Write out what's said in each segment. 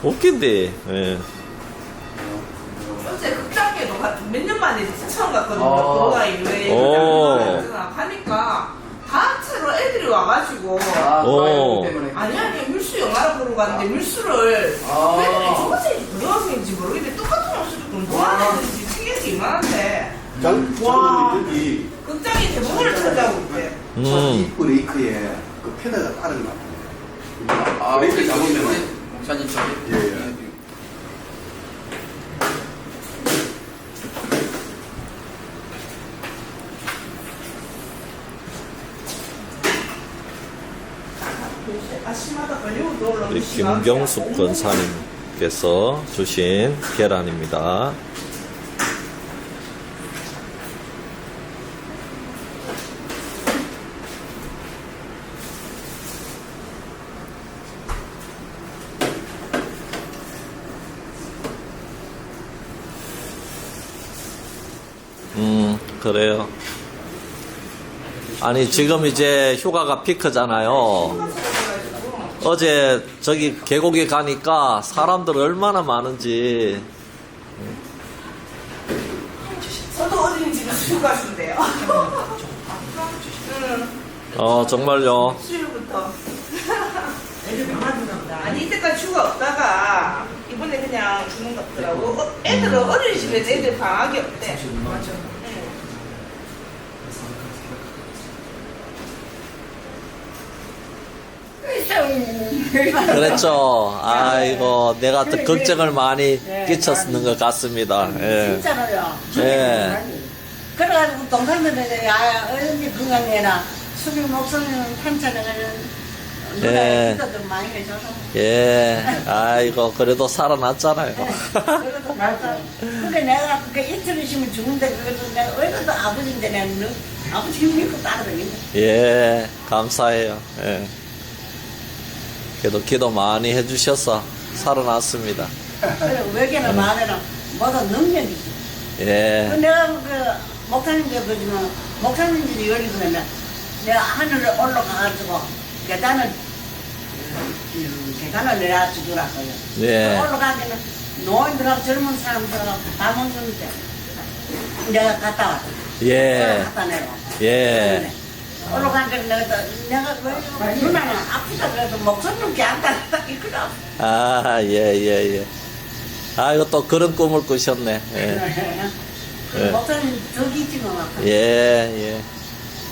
웃긴데. 예. 어제 극장에도 몇 년 만에 처음 갔거든요. 오. 코로나 이후에 극장에 가니까 단체로 애들이 와가지고 오. 아니 밀수 영화를 보러 갔는데 밀수를 애들이 중학생인지 고등학생인지 모르겠는데 똑같은 옷을 입고 뭐하는 애들인지 챙기는 게 이만한데 와 여기 극장이 대부분을 차지하고 있대. 이 브레이크에 그 패드가 다른 것 같아요. 브레이크 잡으면 목사님 저기. 예. 아침마다 걸리고 놀러 우리 김경숙 권사님께서 주신 계란입니다. 그래요. 아니, 지금 이제 휴가가 피크잖아요. 어제 저기 계곡에 가니까 사람들 얼마나 많은지. 저도 어린이집에 수육 가준대요. 정말요. 수요일부터. 아니 이때까지 휴가 없다가 이번에 그냥 주는 것 같더라고. 애들은 어린이집에 애들 방학이 없대. 맞아. 그랬죠. 아이고, 내가 또 걱정을 많이 끼쳤는 것 같습니다. 예. 진짜로요. 예. 그래가지고 동생들한테 어린이 건강해라. 수비 목소리는 판차려가는 예. 누가 많이 해줘서. 예. 아이고, 그래도 살아났잖아요. 그래도 맞아. 그러니까 내가 그 이틀 있으면 죽는데 그래도 내가 어디도 아버지인데 내가 아버지 믿고 따라다닌다. 예. 감사해요. 예. 그래도 기도 많이 해주셔서 살아났습니다. 그래 외계나 말해라 모두 능력이지. 예. 내가 그 목사님께 그러지만 목사님들이 열리거든요. 내가 하늘에 올라가가지고 계단을 내려주더라고요. 예. 올라가기는 노인들하고 젊은 사람들하고 다 먹는데 내가 갔다 왔다. 예. 갔다 내고. 예. 올라가니까 내가 누나는 아프다 그래도 목소리는 괜찮다 이거라. 아, 예. 아이고, 또 그런 꿈을 꾸셨네. 예. 목소리는 저기 지금 왔거든. 예.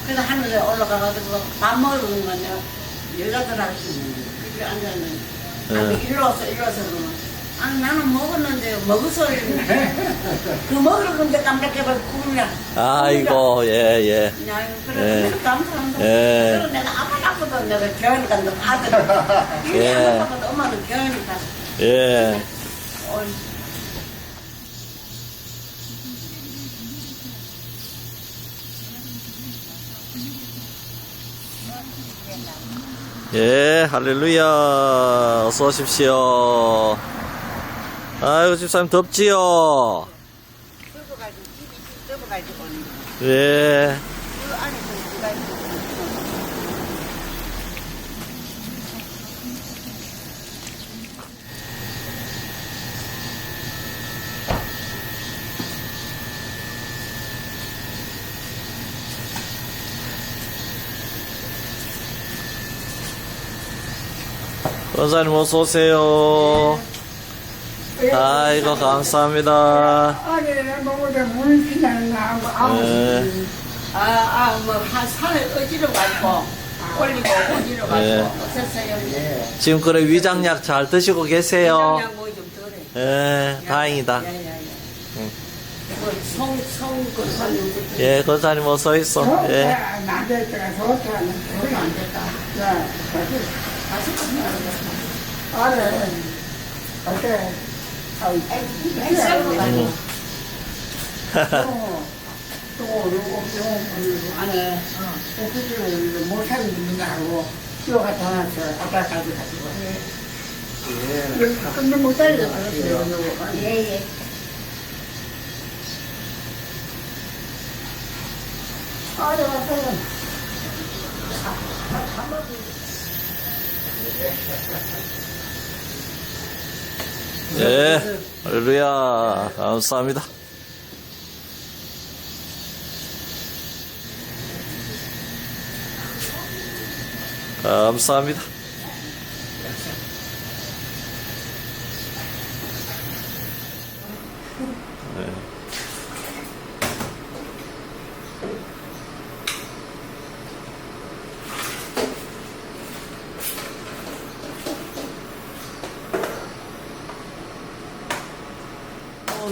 그래서 하늘에 올라가가지고 밥 먹으러 온 건 내가 여자들하고 그렇게 앉아있는 아니 일로 와서 그러면 아니 나는 먹었는데 먹을 소리는 그 먹으러 건데 깜짝해봐 구름이야. 아이고, 예. 야 그래 감사합니다. 예. 그래서 내가 아빠도 내가 교회를 간다 아들 예. 아빠도 엄마도 교회를 갔어. 예. 예, 할렐루야. 어서 오십시오. 아이고, 집사님 덥지요? 좁아가지고 집이 좁아가지고 예. 그 안에서 누가 있고 원사님 어서 오세요. 아이고, 감사합니다. 아니, 뭐보다 물 그냥 나오고, 예. 뭐 산을 어지러 가지고 올리고 어지러 예. 가지고 어땠어요? 지금 그래 위장약 잘 드시고 계세요. 뭐좀 덜해. 예, 다행이다. 성그 예, 권사님 어서 있어. 예. 나한테 있다가 좋다는 그건 안 됐다. 야, 아래, 어때? 또, 안에, 오피스를 못 살리는 하고, 뛰어가 다놨어. 아까까지 가지고. 근데 못 살려. 예예. 아래 왔어요. 예, 할렐루야. 감사합니다. 감사합니다.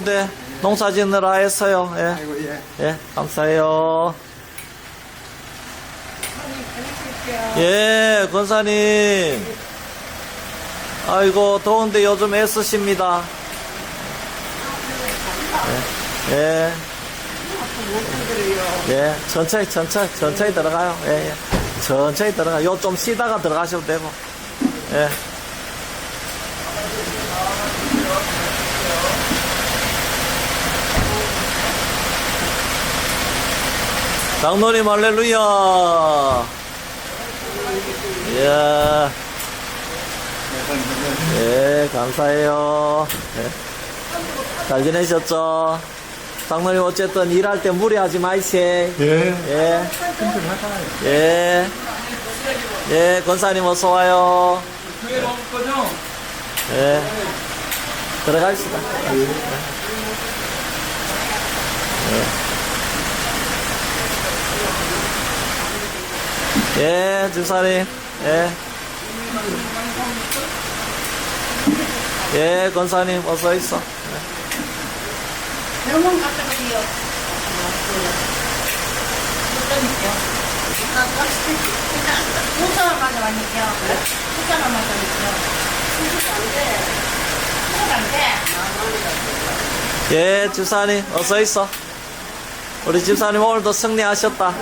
네, 농사 짓느라 했어요. 예. 아이고, 예. 예, 감사해요. 예, 권사님. 아이고, 더운데 요즘 애쓰십니다. 예. 예, 천천히 들어가요. 예, 예. 천천히 들어가요. 요 좀 쉬다가 들어가셔도 되고. 예. 장로님 할렐루야. 이야. 예, 감사해요. 예. 잘 지내셨죠? 장로님 어쨌든 일할 때 무리하지 마이시. 예. 예. 예. 예, 권사님 어서 와요. 예. 들어갑시다. 예, 집사님. 예. 예, 권사님, 어서 있어. 병원 갔다 가세요. 부산을 가져가니까. 부산을 가져가니까. 안 돼. 예, 집사님, 어서 있어. 우리 집사님 오늘도 승리하셨다.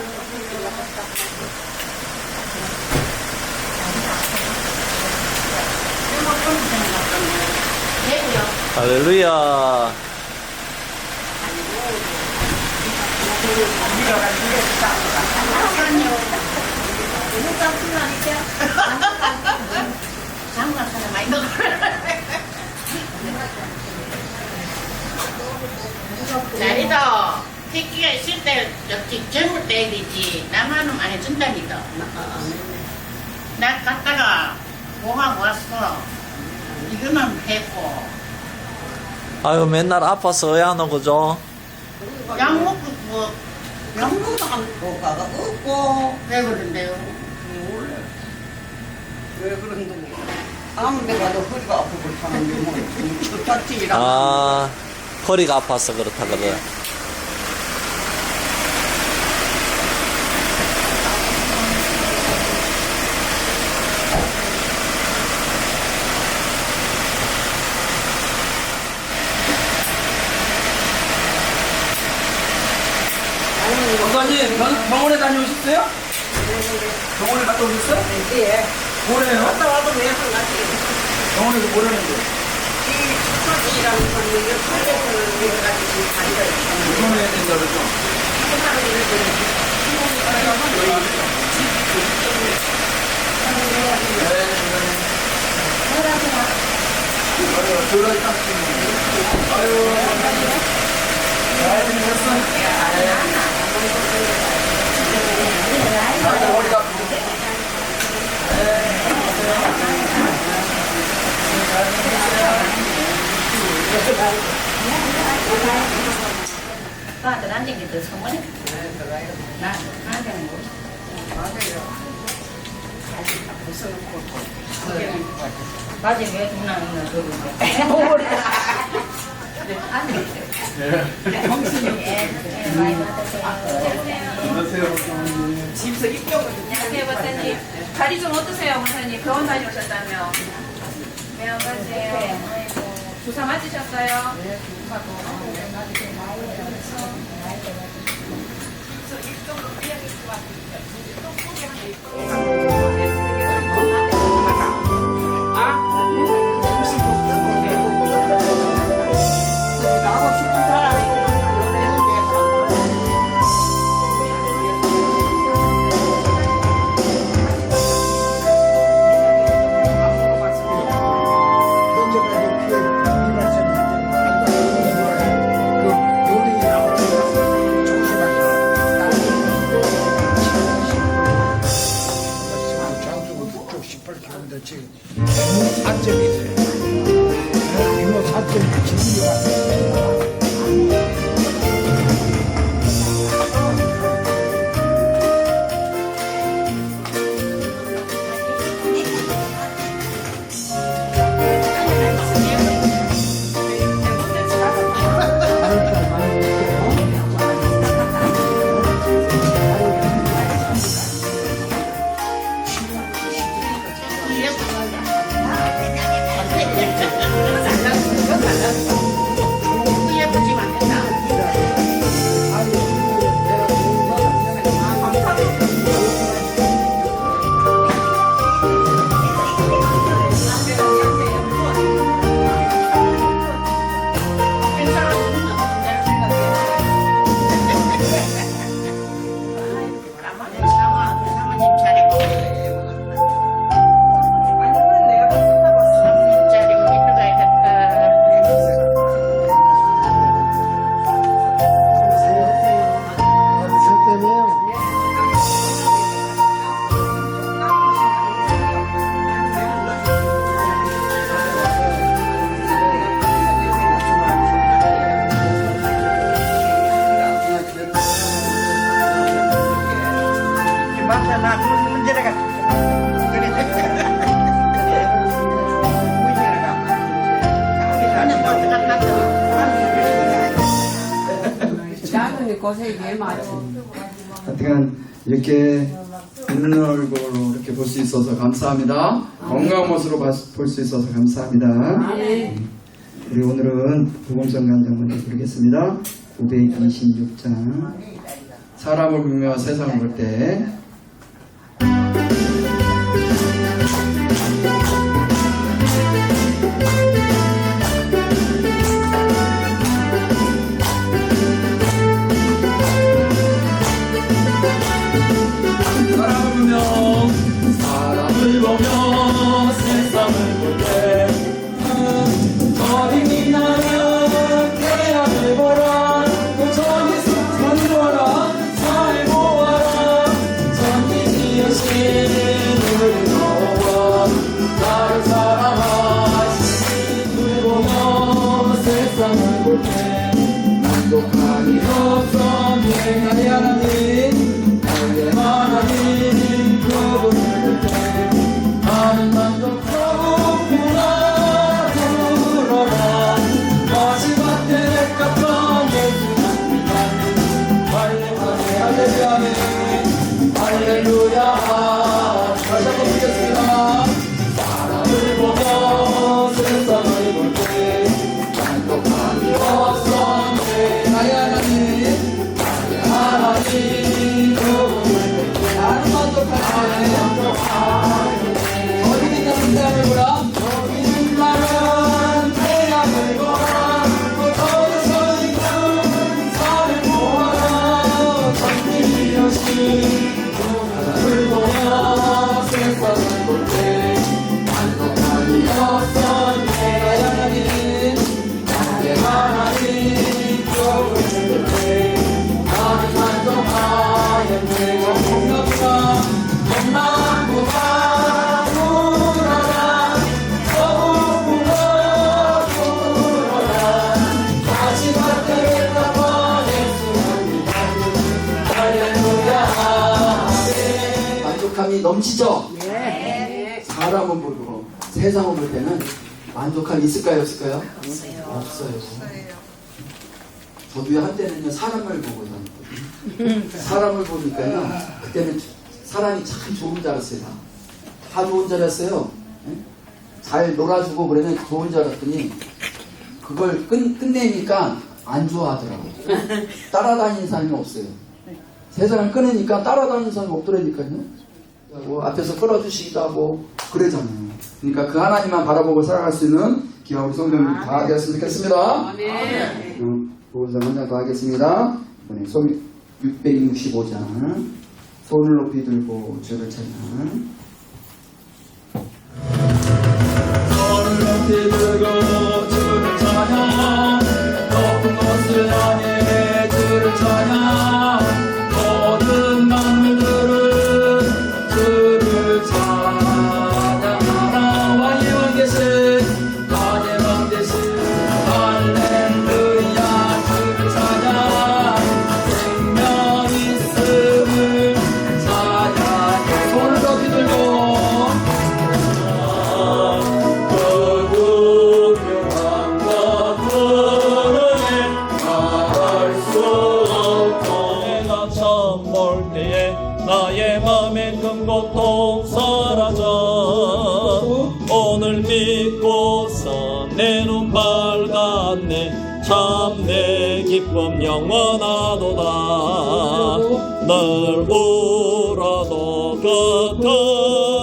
되고요. 할렐루야. 장난 사람 많이 먹어. 자리도 새끼가 있을 때 역시 젊을 때 되지 나만은 안 해준다니까. 나 갔다가 뭐하고 왔어. 이거는 했고 아유, 맨날 아파서 왜 안 오고죠? 약 먹고 뭐 영국도 한 거가 없고 왜 그런데요? 왜 그런데 아무 데 가도 허리가 아프고 하는데 뭐 주택지라 아, 허리가 아파서 그렇다 그래. 원사님, 병원에 다녀오셨어요? 병원에 갔다 오셨어요? 예. 뭐래요? 갔다 와도 매번 같이 병원에서 뭐라는데? 이 주택지라는 건 이게 팔레트는 이거 가지고 다리가 있고 입원해야 된다 그러죠? 들어가 있다. 아유, 잘 지내셨어? 아유, 머리가 아프고. 아들 앉은 게더 성원해. 나 앉은 거. 바지 왜 누나 있나 그러는데. 많이 받으세요. 안녕하세요, 박사님. 집에서 입혀거든요. 안녕하세요, 박사님. 다리 좀 어떠세요, 박사님? 병원 다녀오셨다며? 네, 안녕하세요. 주사 맞으셨어요? 네, 나하고 싶은 사람이 연애하는데 경우도 지금 산점이 있어요. 이모 산점이 지금이 왔어요. 하여튼 이렇게 웃는 얼굴로 이렇게 볼 수 있어서 감사합니다. 건강한 모습으로 볼 수 있어서 감사합니다. 우리 오늘은 부공성 간장 먼저 부르겠습니다. 926장 사람을 보며 세상을 볼 때 사람을 보며 세상을 볼 때 어린이 나는 태양을 보라 저기 숲을 보라 잘 보아라 전기 지으신 우리 여호와 나를 사랑하시니 을 보며 세상을 볼 때 만족함이 없어 내 하나님 나의 하나님 그분을 나는 만족하고구나 들어라 마지막 때 같던 예수님 할렐루야 할렐루야 다시 한번 부르겠습니다. 사람을 보며 세상을 볼 때 만족함이 없었네 나의 하나님 나의 하나님 그분을 나는 만족하네 어린이 나는 태양을 보라 어린이 나는 태양을 보라 어디서 있는 산을 보아라 전기 여신 하나를 보며 세상을 볼 때 만족함이 없었네 나의 하나님 나의 하나님 그분을 볼 때 나는 만족하였네 공감구나 엄마구나 울어라 어구나 울어라 마지막 때를 갚아 예수님 할렐루야 만족함이 넘치죠? 사람은 보고 세상을 볼 때는 만족함이 있을까요? 없을까요? 없어요. 저도요 한때는요 사람을 보고 다녔거든요. 사람을 보니까요 그때는 사람이 참 좋은 줄 알았어요. 다 좋은 줄 알았어요. 잘 놀아주고 그러면 좋은 줄 알았더니 그걸 끝내니까 안 좋아하더라고요. 따라다니는 사람이 없어요. 세 사람 끊으니까 따라다니는 사람이 없더라니까요. 뭐 앞에서 끌어주시기도 하고 그러잖아요. 그러니까 그 하나님만 바라보고 살아갈 수 있는 기왕 우리 성도님 다 되었으면 좋겠습니다. 보고서 한 장 더 하겠습니다. 이번에 송 665장 손을 높이 들고 주를 찬양. 손을 높이 들고 주를 찬양 높은 곳을 향해 주를 찬양 모든 만물들은 주를 찬양하라 참 내 기쁨 영원하도다. 늘 울어도 그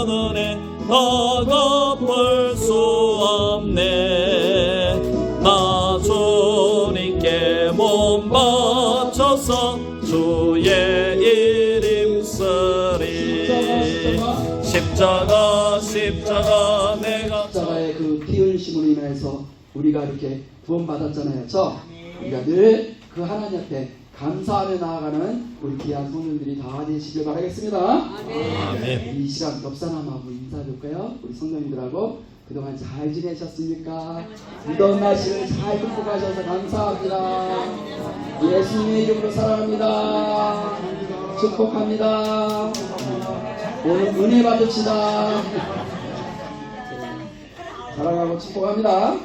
은혜 다 갚을 수 없네. 나 주님께 몸 바쳐서 주의 이름 쓰리. 십자가 내가 십자가의 그 피 흘리심으로 인해서 우리가 이렇게 구원받았잖아요. 우리가 늘 그 하나님 앞에 감사하며 나아가는 우리 귀한 성도들이 다 되시길 바라겠습니다. 아멘. 이 시간 엽산함하고 인사드릴까요? 우리 성도님들하고 그동안 잘 지내셨습니까? 무더운 날씨를 잘 극복하셔서 감사합니다. 예수님의 이름으로 사랑합니다. 축복합니다. 오늘 은혜 받읍시다. 사랑하고 축복합니다.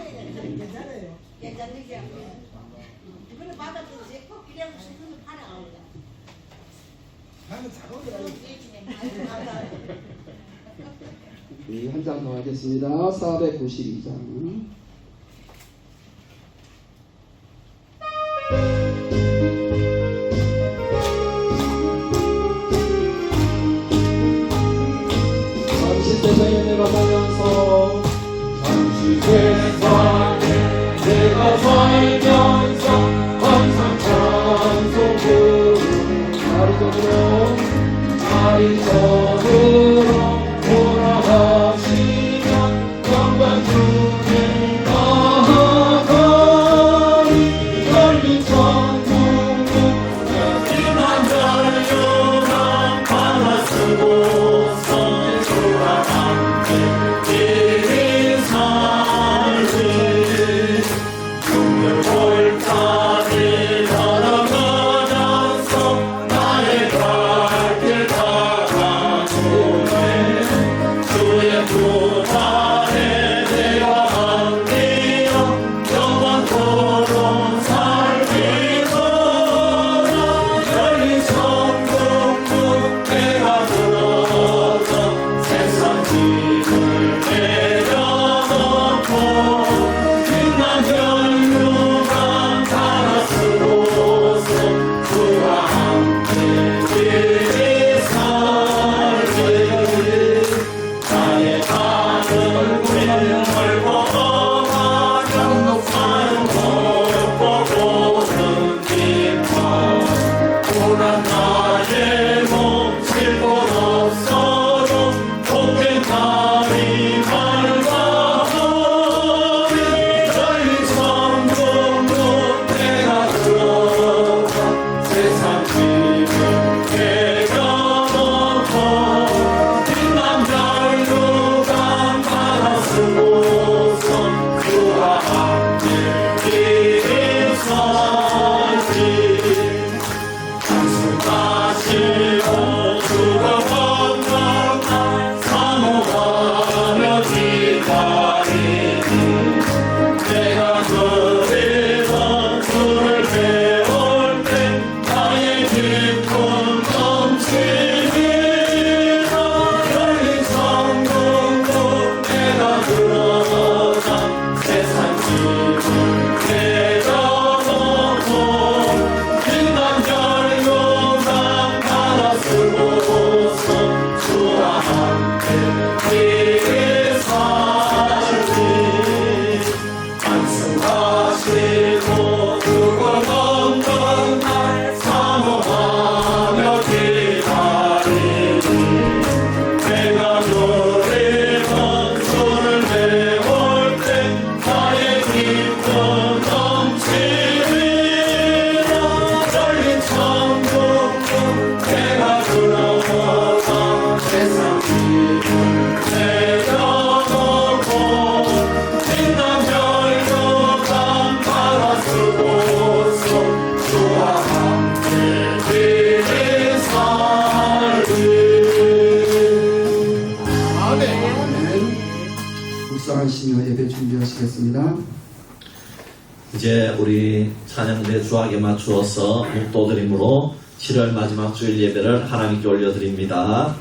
한 장 더 하겠습니다. 492장. 잠시 세상에 내가 살면서 내가 살면서 항상 찬송 부르는 자리적으로 돌아가시며 영광 주님 나아가리. 열린 천국은 지난 자유랑 바라 쓰고서 주와 함께 길이 살지. 죽는 골짜기 걸어가면서 나의 갈길 다가오네. 주의 두 발에 내가 안기어 영원토록 살리소라. 열린 천국문 내가 들어서 세상 짐을 내려놓고 빛난 혈류가 갈아 쓰고서 주와 함께 길이 살지. 나의 가는 굴을 걸어가며 사는 못 보고는 기뻐. 고난 나의 몸 쉴곳 없어도 복된 날이 밝아오리. 열린 천국문 내가 들어가 세상 짐을 내려놓고 빛난 별루가 갈아 쓰고서 주와 함께 길이 살지. 단순하시고 주가 건넌 날 사모하며 기다리니. 내가 그리던 주를 배울 때 나의 기쁨 넘치리라. 열린 천국문 내가 들어가 세상 짐을 내려놓고 빛난 별유광 갈아 쓰고서 주와 함께 길이 살지. 안수하시고 그걸 없는 날 사모하며 기다리니. 내가 누리던 주를 배울 때 나의 기쁨 넘치리라. 열린 천국문 내가 들어가 세상 짐을 내려놓고 빛난 별유광 갈아 쓰고서 주와 함께 길이 살지. 아멘. 묵상하시며 예배 준비하시겠습니다. 이제 우리 찬양대 주악에 맞추어서 묵도드림으로 7월 마지막 주일 예배를 하나님께 올려드립니다.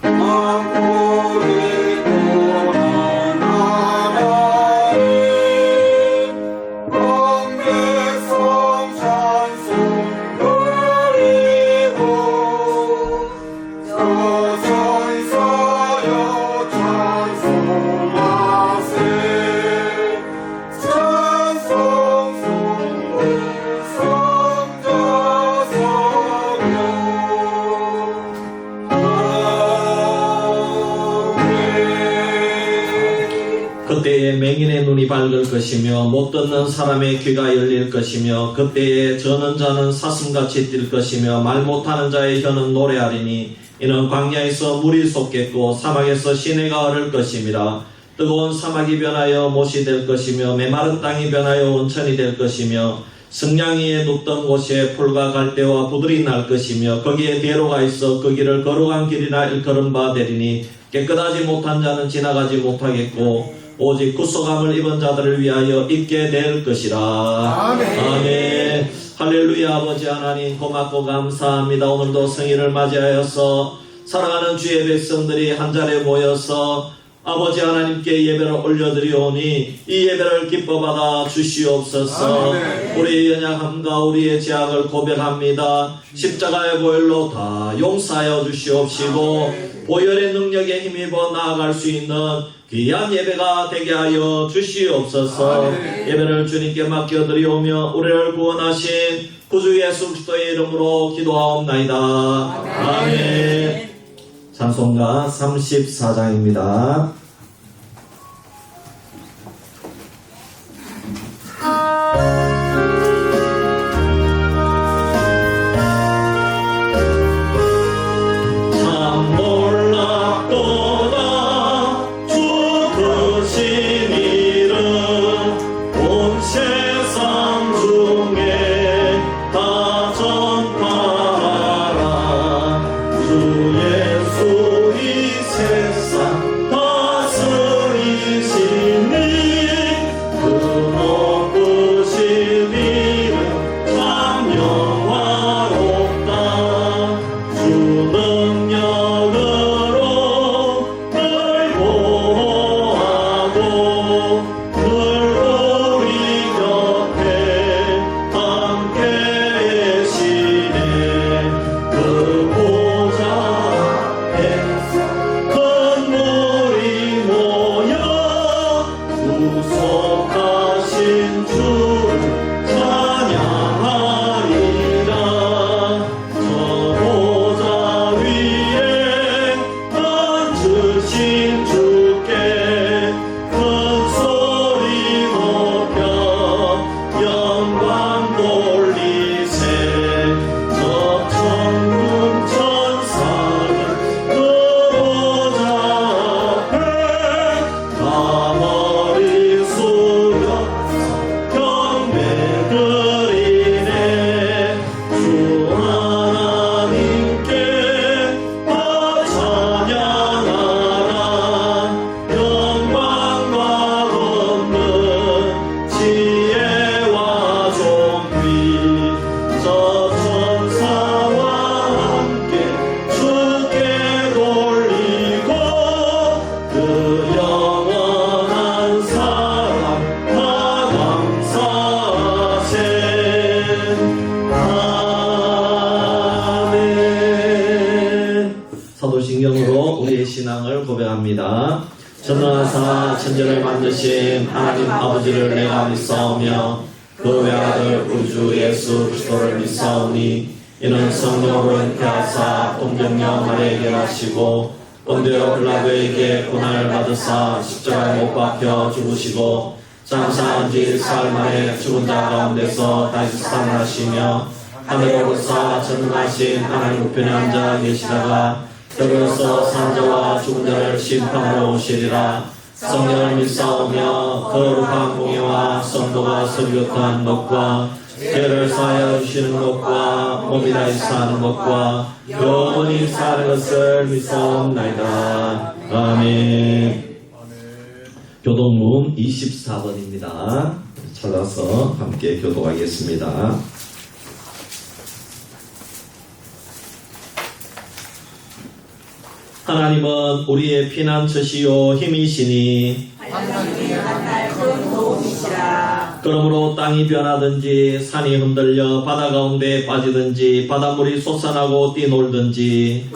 아무리 도는 나라 그때에 맹인의 눈이 밝을 것이며 못 듣는 사람의 귀가 열릴 것이며 그때에 저는 자는 사슴같이 뛸 것이며 말 못하는 자의 혀는 노래하리니 이는 광야에서 물이 솟겠고 사막에서 시내가 흐를 것임이라. 뜨거운 사막이 변하여 못이 될 것이며 메마른 땅이 변하여 온천이 될 것이며 승냥이에 눕던 곳에 풀과 갈대와 부들이 날 것이며 거기에 대로가 있어 그 길을 걸어간 길이나 일컬음 바 되리니 깨끗하지 못한 자는 지나가지 못하겠고 오직 구속함을 입은 자들을 위하여 있게 될 것이라. 아멘. 할렐루야. 아버지 하나님 고맙고 감사합니다. 오늘도 성일을 맞이하여서 사랑하는 주의 백성들이 한자리에 모여서 아버지 하나님께 예배를 올려드리오니 이 예배를 기뻐받아 주시옵소서. 우리의 연약함과 우리의 죄악을 고백합니다. 십자가의 보혈로 다 용서하여 주시옵시고 보혈의 능력에 힘입어 나아갈 수 있는 귀한 예배가 되게 하여 주시옵소서. 예배를 주님께 맡겨드리오며 우리를 구원하신 구주 예수 그리스도의 이름으로 기도하옵나이다. 아멘. 찬송가 34장입니다. 참 놀랍도다 주 크신 이름 온 세상 중에 다 전파하라. 주 예수 이 세상 다스리시니 그 높으신 이름 참 영화롭다. 주 능력으로 늘 보호하고 늘 우리 곁에 함께 계시네. 그 보좌에서 큰 물이 모여 구속하신 주를 찬양하리라. 저 보좌 위에 앉으신 주께 큰 소리 높여 영광 돌리세. 저 천군 천사들 그 보좌 앞에 다 머리 숙여서 경배 드리네. 주 하나님께 다 찬양하라. 영광과 권능 지혜와 존귀 저 천사와 함께 주께 돌리고 그 영원한 사랑 다 감사하세. 아멘. 사도신경으로 우리의 신앙을 고백합니다. 전능하사 천지를 만드신 하나님 아버지를 내가 믿사오며 그 외아들 우리 주 예수 그리스도를 믿사오니 이는 성령으로 잉태하사 동정녀 마리아에게 나시고 본디오 빌라도에게 고난을 받으사 십자가에 못 박혀 죽으시고 장사한 지 사흘 만에 죽은 자 가운데서 다시 살아나시며 하늘에 오르사 전능하신 하나님 우편에 앉아 계시다가 여기서 산 자와 죽은 자를 심판하러 오시리라. 성령을 믿사오며 거룩한 공예와 성도가 설교한 것과 죄를 사하여 주시는 것과 몸이 다시 사는 것과 영원히 사는 것을 믿사옵나이다. 아멘. 교동문 24번입니다. 찾아서 함께 교도하겠습니다. 하나님은 우리의 피난처시요 힘이시니 그러므로 땅이 변하든지 산이 흔들려 바다 가운데 빠지든지 바닷물이 솟아나고 뛰놀든지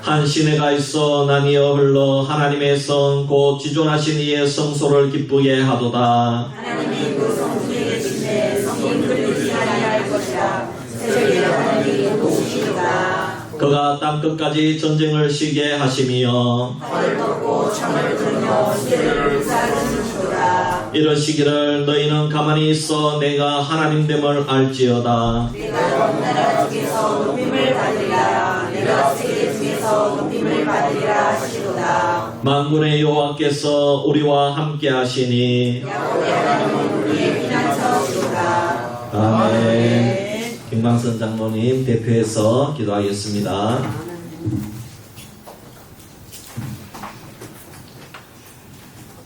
한 시내가 있어 나뉘어 흘러 하나님의 성 곧 지존하신 이의 성소를 기쁘게 하도다. 하나님이 그 성소에 계신데 성이 흔들리지 아니할 것이라. 새벽에 하나님이 도우시리라. 그가 땅 끝까지 전쟁을 쉬게 하시며 칼을 덮고 창을 들며 시대를 불사르시도다. 이러시기를 너희는 가만히 있어 내가 하나님됨을 알지어다. 내가 나라 중에서 높임을 받으리라. 내가 세계 중에서 높임을 받으리라 하시도다. 만군의 여호와께서 우리와 함께 하시니 야곱의 하나님은 우리의 피난처시도다. 아멘. 김광선 장로님 대표해서 기도하겠습니다.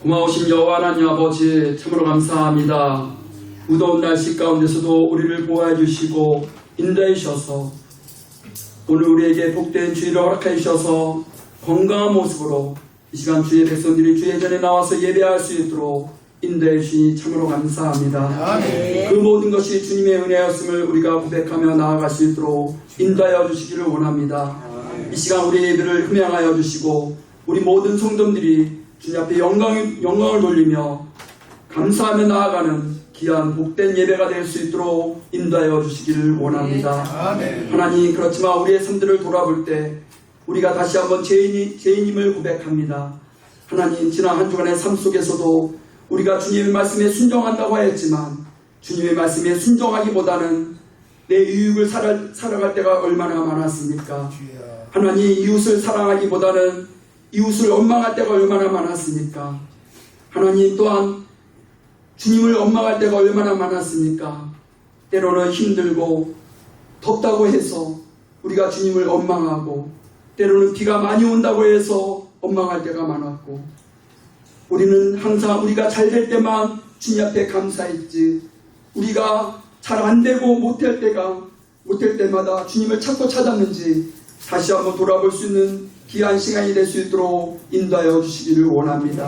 고마우신 여호와 하나님 아버지 참으로 감사합니다. 무더운 날씨 가운데서도 우리를 보호해 주시고 인도해 주셔서 오늘 우리에게 복된 주일을 허락해 주셔서 건강한 모습으로 이 시간 주의 백성들이 주의 전에 나와서 예배할 수 있도록 인도해 주시니 참으로 감사합니다. 그 모든 것이 주님의 은혜였음을 우리가 고백하며 나아갈 수 있도록 인도하여 주시기를 원합니다. 이 시간 우리의 예배를 흠양하여 주시고 우리 모든 성도들이 주님 앞에 영광을 돌리며 감사하며 나아가는 귀한 복된 예배가 될 수 있도록 인도하여 주시기를 원합니다. 하나님, 그렇지만 우리의 삶들을 돌아볼 때 우리가 다시 한번 죄인임을 고백합니다. 하나님, 지난 한 주간의 삶 속에서도 우리가 주님의 말씀에 순종한다고 하였지만 주님의 말씀에 순종하기보다는 내 유익을 살아갈 때가 얼마나 많았습니까? 하나님, 이웃을 사랑하기보다는 이웃을 원망할 때가 얼마나 많았습니까? 하나님 또한 주님을 원망할 때가 얼마나 많았습니까? 때로는 힘들고 덥다고 해서 우리가 주님을 원망하고 때로는 비가 많이 온다고 해서 원망할 때가 많았고 우리는 항상 우리가 잘 될 때만 주님 앞에 감사했지 우리가 잘 안 되고 못할 때마다 주님을 찾았는지 다시 한번 돌아볼 수 있는 귀한 시간이 될 수 있도록 인도하여 주시기를 원합니다.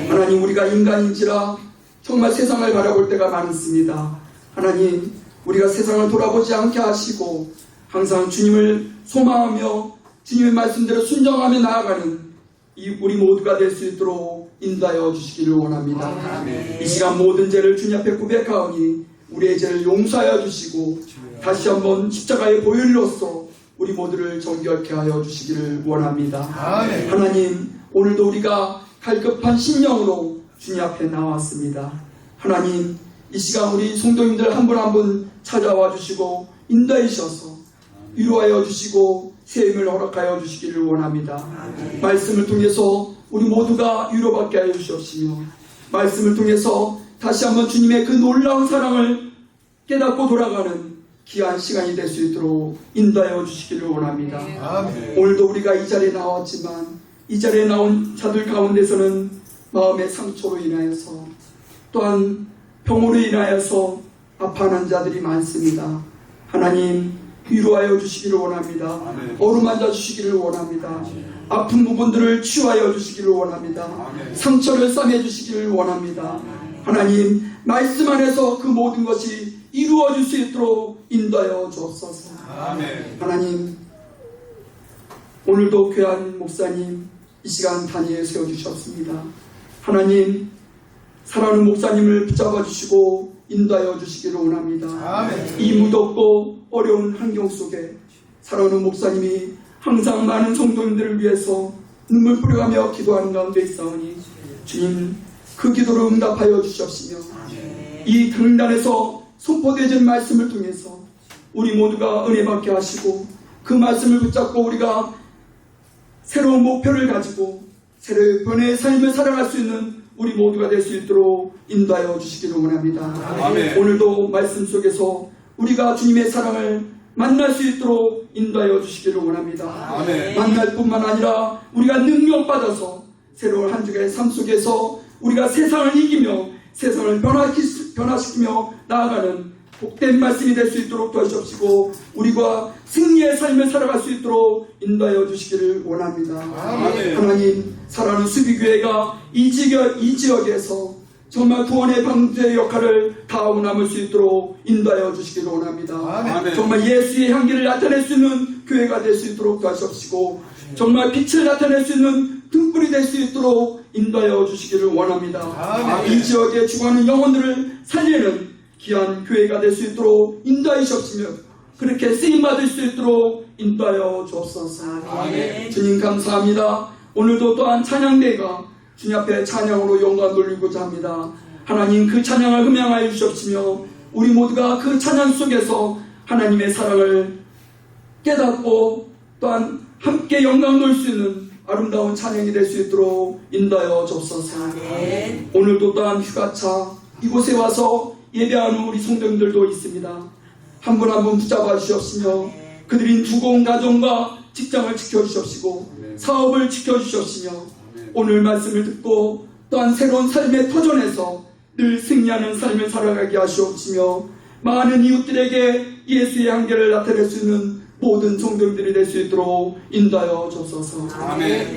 하나님, 우리가 인간인지라 정말 세상을 바라볼 때가 많습니다. 하나님, 우리가 세상을 돌아보지 않게 하시고 항상 주님을 소망하며 주님의 말씀대로 순종하며 나아가는 우리 모두가 될 수 있도록 인도하여 주시기를 원합니다. 이 시간 모든 죄를 주님 앞에 고백하오니 우리의 죄를 용서하여 주시고 다시 한번 십자가의 보혈로서 우리 모두를 정결케 하여 주시기를 원합니다. 하나님, 오늘도 우리가 갈급한 심령으로 주님 앞에 나왔습니다. 하나님, 이 시간 우리 성도님들 한 분 한 분 찾아와 주시고 인도해 주셔서 위로하여 주시고 세임을 허락하여 주시기를 원합니다. 말씀을 통해서 우리 모두가 위로받게 하여 주시옵시며 말씀을 통해서 다시 한번 주님의 그 놀라운 사랑을 깨닫고 돌아가는 귀한 시간이 될 수 있도록 인도하여 주시기를 원합니다. 오늘도 우리가 이 자리에 나왔지만 이 자리에 나온 자들 가운데서는 마음의 상처로 인하여서 또한 병으로 인하여서 아파하는 자들이 많습니다. 하나님, 위로하여 주시기를 원합니다. 어루만져 주시기를 원합니다. 아픈 부분들을 치유하여 주시기를 원합니다. 상처를 싸매 주시기를 원합니다. 하나님, 말씀 안에서 그 모든 것이 이루어질 수 있도록 인도하여 주옵소서. 하나님, 오늘도 귀한 목사님 이 시간 단위에 세워주셨습니다. 하나님, 사랑하는 목사님을 붙잡아 주시고 인도하여 주시기를 원합니다. 이 무덥고 어려운 환경 속에 사랑하는 목사님이 항상 많은 성도님들을 위해서 눈물 뿌려가며 기도하는 가운데 있사오니 주님, 그 기도를 응답하여 주시옵시며 이 강단에서 선포되어진 말씀을 통해서 우리 모두가 은혜 받게 하시고 그 말씀을 붙잡고 우리가 새로운 목표를 가지고 새로운 변화의 삶을 살아갈 수 있는 우리 모두가 될 수 있도록 인도하여 주시기를 원합니다. 오늘도 말씀 속에서 우리가 주님의 사랑을 만날 수 있도록 인도하여 주시기를 원합니다. 만날 뿐만 아니라 우리가 능력받아서 새로운 한 주의 삶 속에서 우리가 세상을 이기며 세상을 변화시키며 나아가는 복된 말씀이 될 수 있도록 도와주시옵시고 우리가 승리의 삶을 살아갈 수 있도록 인도하여 주시기를 원합니다. 하나님, 사랑하는 수비교회가 이 지역에서 정말 구원의 방주의 역할을 다하고 남을 수 있도록 인도하여 주시기를 원합니다. 정말 예수의 향기를 나타낼 수 있는 교회가 될 수 있도록 도와주시옵시고 정말 빛을 나타낼 수 있는 등불이 될 수 있도록 인도하여 주시기를 원합니다. 이 지역에 죽어가는 영혼들을 살리는 귀한 교회가 될 수 있도록 인도하여 주시옵시며 그렇게 쓰임받을 수 있도록 인도하여 주옵소서. 주님 감사합니다. 오늘도 또한 찬양대가 주님 앞에 찬양으로 영광 돌리고자 합니다. 하나님 그 찬양을 흠양하여 주시옵시며 우리 모두가 그 찬양 속에서 하나님의 사랑을 깨닫고 또한 함께 영광 돌릴 수 있는 아름다운 찬양이 될 수 있도록 인도하여 주옵소서. 오늘도 또한 휴가차 이곳에 와서 예배하는 우리 성도님들도 있습니다. 한 분 한 분 붙잡아 주시옵시며 그들이 두고 온 가정과 직장을 지켜주시옵시고 사업을 지켜주시옵시며 오늘 말씀을 듣고 또한 새로운 삶의 터전에서 늘 승리하는 삶을 살아가게 하시옵시며 많은 이웃들에게 예수의 한계를 나타낼 수 있는 모든 성도들이 될 수 있도록 인도하여 주옵소서.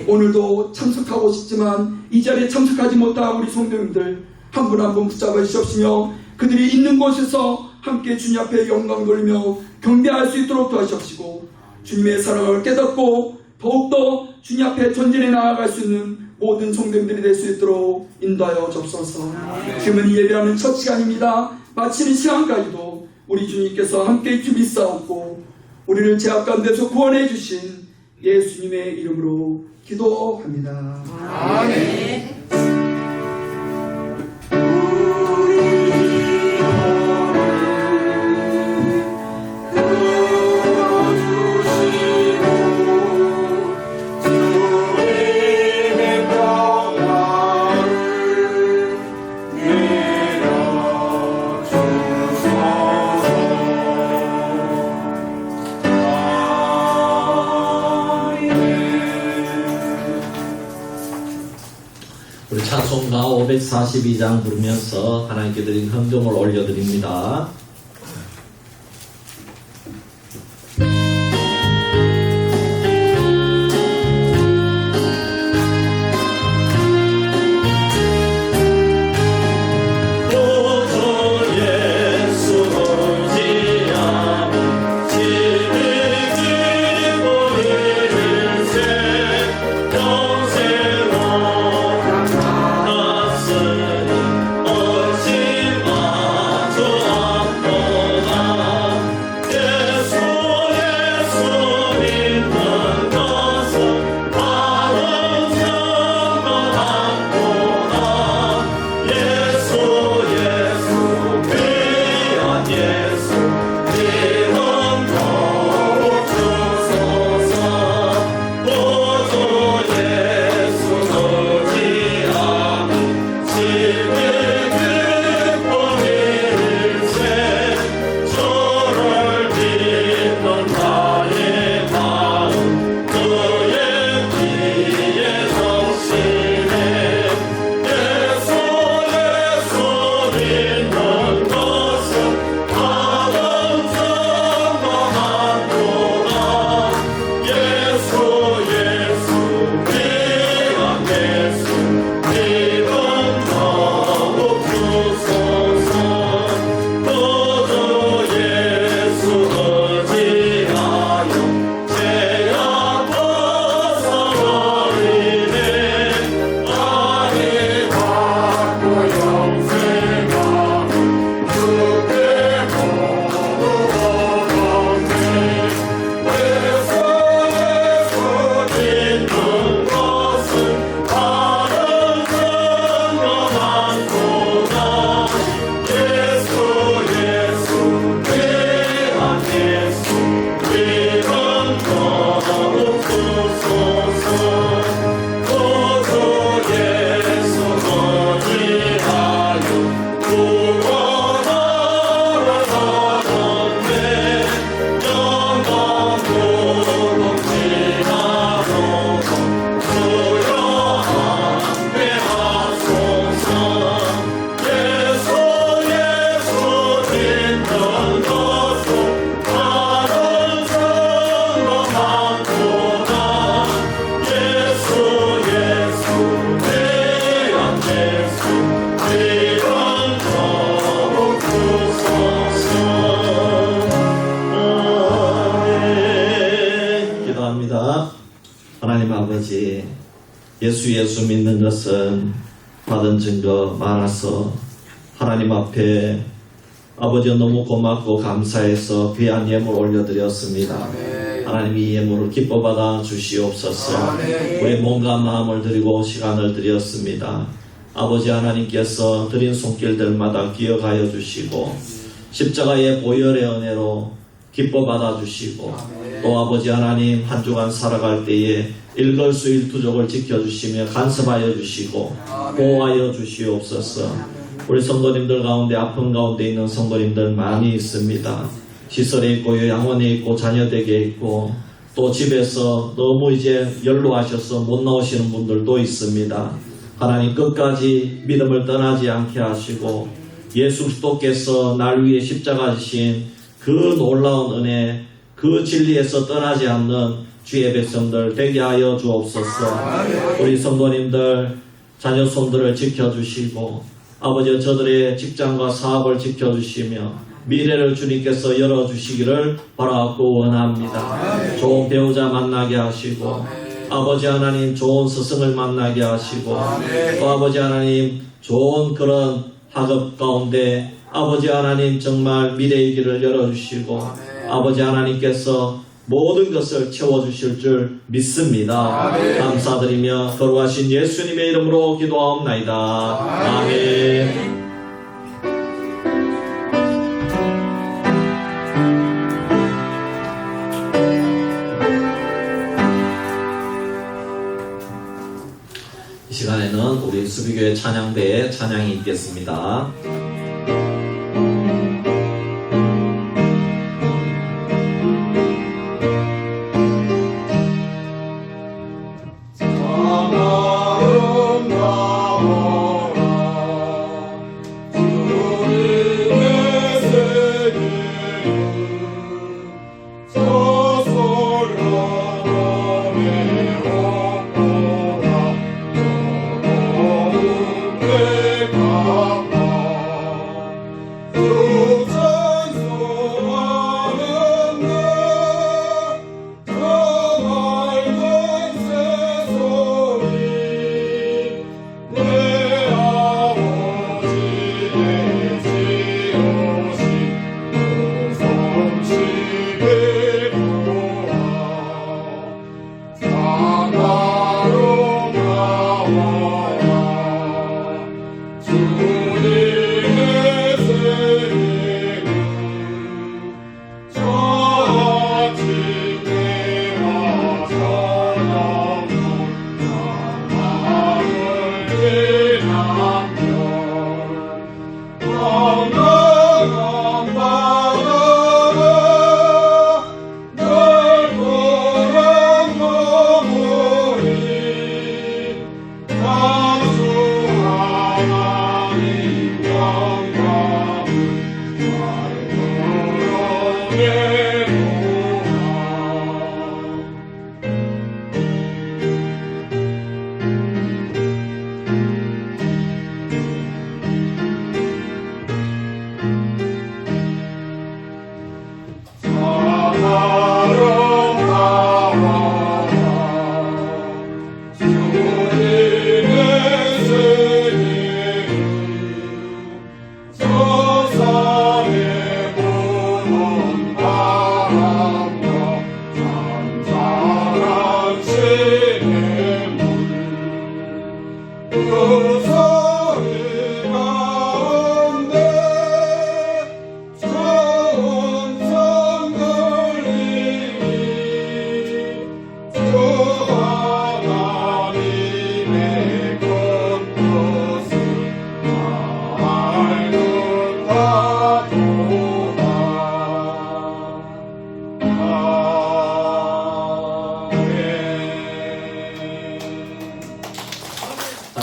오늘도 참석하고 싶지만 이 자리에 참석하지 못한 우리 성도님들 한 분 한 분 붙잡아 주시옵시며 그들이 있는 곳에서 함께 주님 앞에 영광 돌리며 경배할 수 있도록 도와주시옵시고 주님의 사랑을 깨닫고 더욱더 주님 앞에 전진해 나아갈 수 있는 모든 성도들이 될 수 있도록 인도하여 주옵소서. 지금은 예배하는 첫 시간입니다. 마치는 시간까지도 우리 주님께서 함께 주비싸웠고 우리를 죄악 가운데서 구원해 주신 예수님의 이름으로 기도합니다. 아멘. 우리 찬송가 542장 부르면서 하나님께 드린 헌금을 올려드립니다. 하나님 아버지, 예수 믿는 것은 받은 증거 많아서 하나님 앞에 아버지 너무 고맙고 감사해서 귀한 예물 올려드렸습니다. 하나님 이 예물을 기뻐 받아 주시옵소서. 우리 몸과 마음을 드리고 시간을 드렸습니다. 아버지 하나님께서 드린 손길들마다 기억하여 주시고 십자가의 보혈의 은혜로 기뻐 받아 주시고 또 아버지 하나님 한 주간 살아갈 때에 일거수일투족을 지켜주시며 간섭하여 주시고 보호하여 주시옵소서. 우리 성도님들 가운데 아픈 가운데 있는 성도님들 많이 있습니다. 시설에 있고 요양원에 있고 자녀댁에 있고 또 집에서 너무 이제 연로하셔서 못 나오시는 분들도 있습니다. 하나님 끝까지 믿음을 떠나지 않게 하시고 예수 그리스도께서 날 위해 십자가 지신 그 놀라운 은혜 그 진리에서 떠나지 않는 주의 백성들 되게 하여 주옵소서. 우리 성도님들 자녀 손들을 지켜주시고 아버지 저들의 직장과 사업을 지켜주시며 미래를 주님께서 열어주시기를 바라고 원합니다. 좋은 배우자 만나게 하시고 아버지 하나님 좋은 스승을 만나게 하시고 또 아버지 하나님 좋은 그런 학업 가운데 아버지 하나님 정말 미래의 길을 열어주시고 아버지 하나님께서 모든 것을 채워주실 줄 믿습니다. 감사드리며 거룩하신 예수님의 이름으로 기도하옵나이다. 아멘. 이 시간에는 우리 수비교회 찬양대에 찬양이 있겠습니다.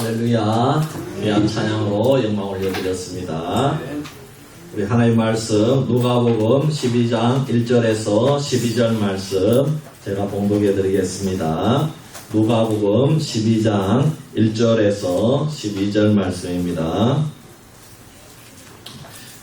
할렐루야. 귀한 찬양으로 영광 올려드렸습니다. 우리 하나님 말씀 누가복음 12장 1절에서 12절 말씀 제가 봉독해 드리겠습니다. 누가복음 12장 1절에서 12절 말씀입니다.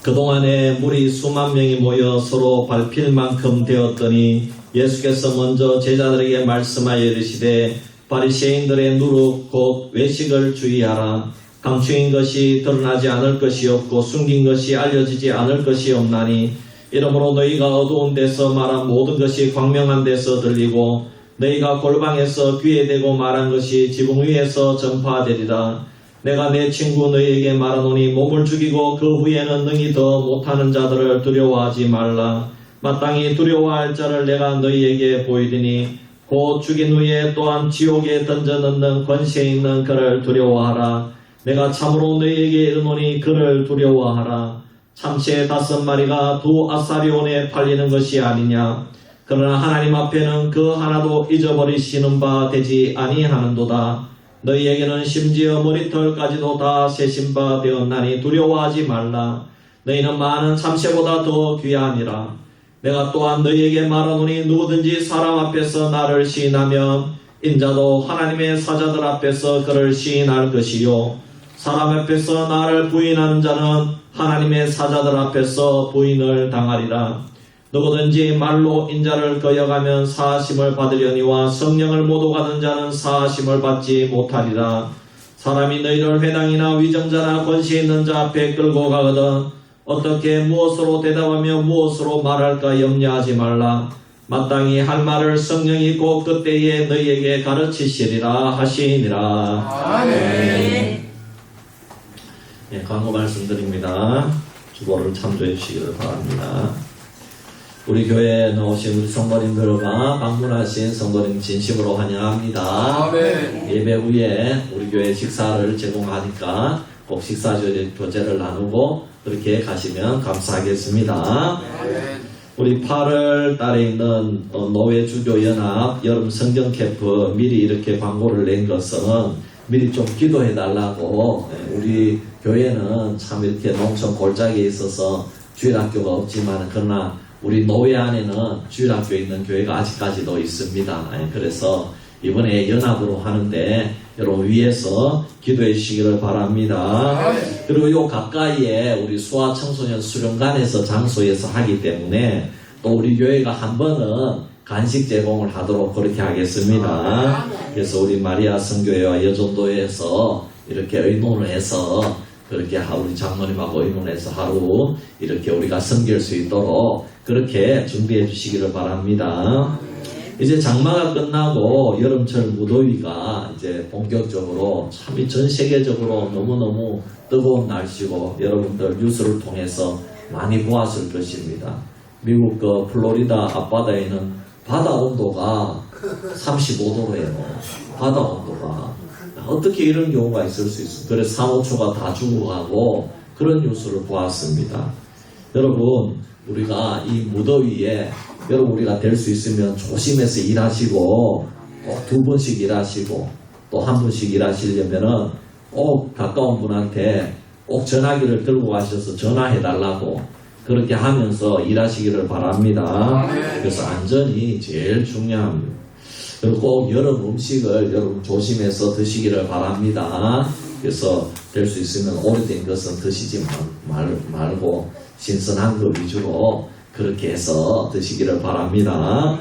그동안에 물이 수만 명이 모여 서로 밟힐 만큼 되었더니 예수께서 먼저 제자들에게 말씀하여 이르시되 바리새인들의 누룩 곧 외식을 주의하라. 감추인 것이 드러나지 않을 것이 없고 숨긴 것이 알려지지 않을 것이 없나니 이러므로 너희가 어두운 데서 말한 모든 것이 광명한 데서 들리고 너희가 골방에서 귀에 대고 말한 것이 지붕 위에서 전파되리라. 내가 내 친구 너희에게 말하노니 몸을 죽이고 그 후에는 능히 더 못하는 자들을 두려워하지 말라. 마땅히 두려워할 자를 내가 너희에게 보이리니 곧 죽인 후에 또한 지옥에 던져 넣는 권세 있는 그를 두려워하라. 내가 참으로 너희에게 이르노니 그를 두려워하라. 참새 5마리가 2 아사리온에 팔리는 것이 아니냐. 그러나 하나님 앞에는 그 하나도 잊어버리시는 바 되지 아니하는도다. 너희에게는 심지어 머리털까지도 다 세신 바 되었나니 두려워하지 말라. 너희는 많은 참새보다 더 귀하니라. 내가 또한 너희에게 말하노니 누구든지 사람 앞에서 나를 시인하면 인자도 하나님의 사자들 앞에서 그를 시인할 것이요 사람 앞에서 나를 부인하는 자는 하나님의 사자들 앞에서 부인을 당하리라. 누구든지 말로 인자를 거역하면 사하심을 받으려니와 성령을 모두 받은 자는 사하심을 받지 못하리라. 사람이 너희를 회당이나 위정자나 권세 있는 자 앞에 끌고 가거든 어떻게 무엇으로 대답하며 무엇으로 말할까 염려하지 말라. 마땅히 할 말을 성령이 곧 그때에 너희에게 가르치시리라 하시니라. 아멘. 네, 광고 말씀드립니다. 주보를 참조해 주시기를 바랍니다. 우리 교회에 나오신 우리 성도님들과 방문하신 성도님 진심으로 환영합니다. 아멘. 예배 후에 우리 교회 식사를 제공하니까 꼭 식사 교제를 나누고 그렇게 가시면 감사하겠습니다. 우리 8월 달에 있는 노회주교연합 여름 성경 캠프 미리 이렇게 광고를 낸 것은 미리 좀 기도해 달라고. 우리 교회는 참 이렇게 농촌 골짜기에 있어서 주일학교가 없지만 그러나 우리 노회 안에는 주일학교 있는 교회가 아직까지도 있습니다. 그래서 이번에 연합으로 하는데 여러분 위에서 기도해 주시기를 바랍니다. 그리고 요 가까이에 우리 수화 청소년 수련관에서 장소에서 하기 때문에 또 우리 교회가 한 번은 간식 제공을 하도록 그렇게 하겠습니다. 그래서 우리 마리아 성교회와 여전도에서 이렇게 의논을 해서 그렇게 우리 장로님하고 의논해서 하루 이렇게 우리가 섬길 수 있도록 그렇게 준비해 주시기를 바랍니다. 이제 장마가 끝나고 여름철 무더위가 이제 본격적으로 참 전 세계적으로 너무너무 뜨거운 날씨고 여러분들 뉴스를 통해서 많이 보았을 것입니다. 미국 그 플로리다 앞바다에는 바다 온도가 35도래요. 바다 온도가. 어떻게 이런 경우가 있을 수 있습니까? 그래서 산호초가 다 죽어가고 그런 뉴스를 보았습니다. 여러분 우리가 이 무더위에 여러분 우리가 될 수 있으면 조심해서 일하시고 꼭 2번씩 일하시고 또 1번씩 일하시려면은 꼭 가까운 분한테 꼭 전화기를 들고 가셔서 전화해 달라고 그렇게 하면서 일하시기를 바랍니다. 그래서 안전이 제일 중요합니다. 그리고 꼭 여름 음식을 여러분 조심해서 드시기를 바랍니다. 그래서 될 수 있으면 오래된 것은 드시지 말고 신선한 거 위주로 그렇게 해서 드시기를 바랍니다.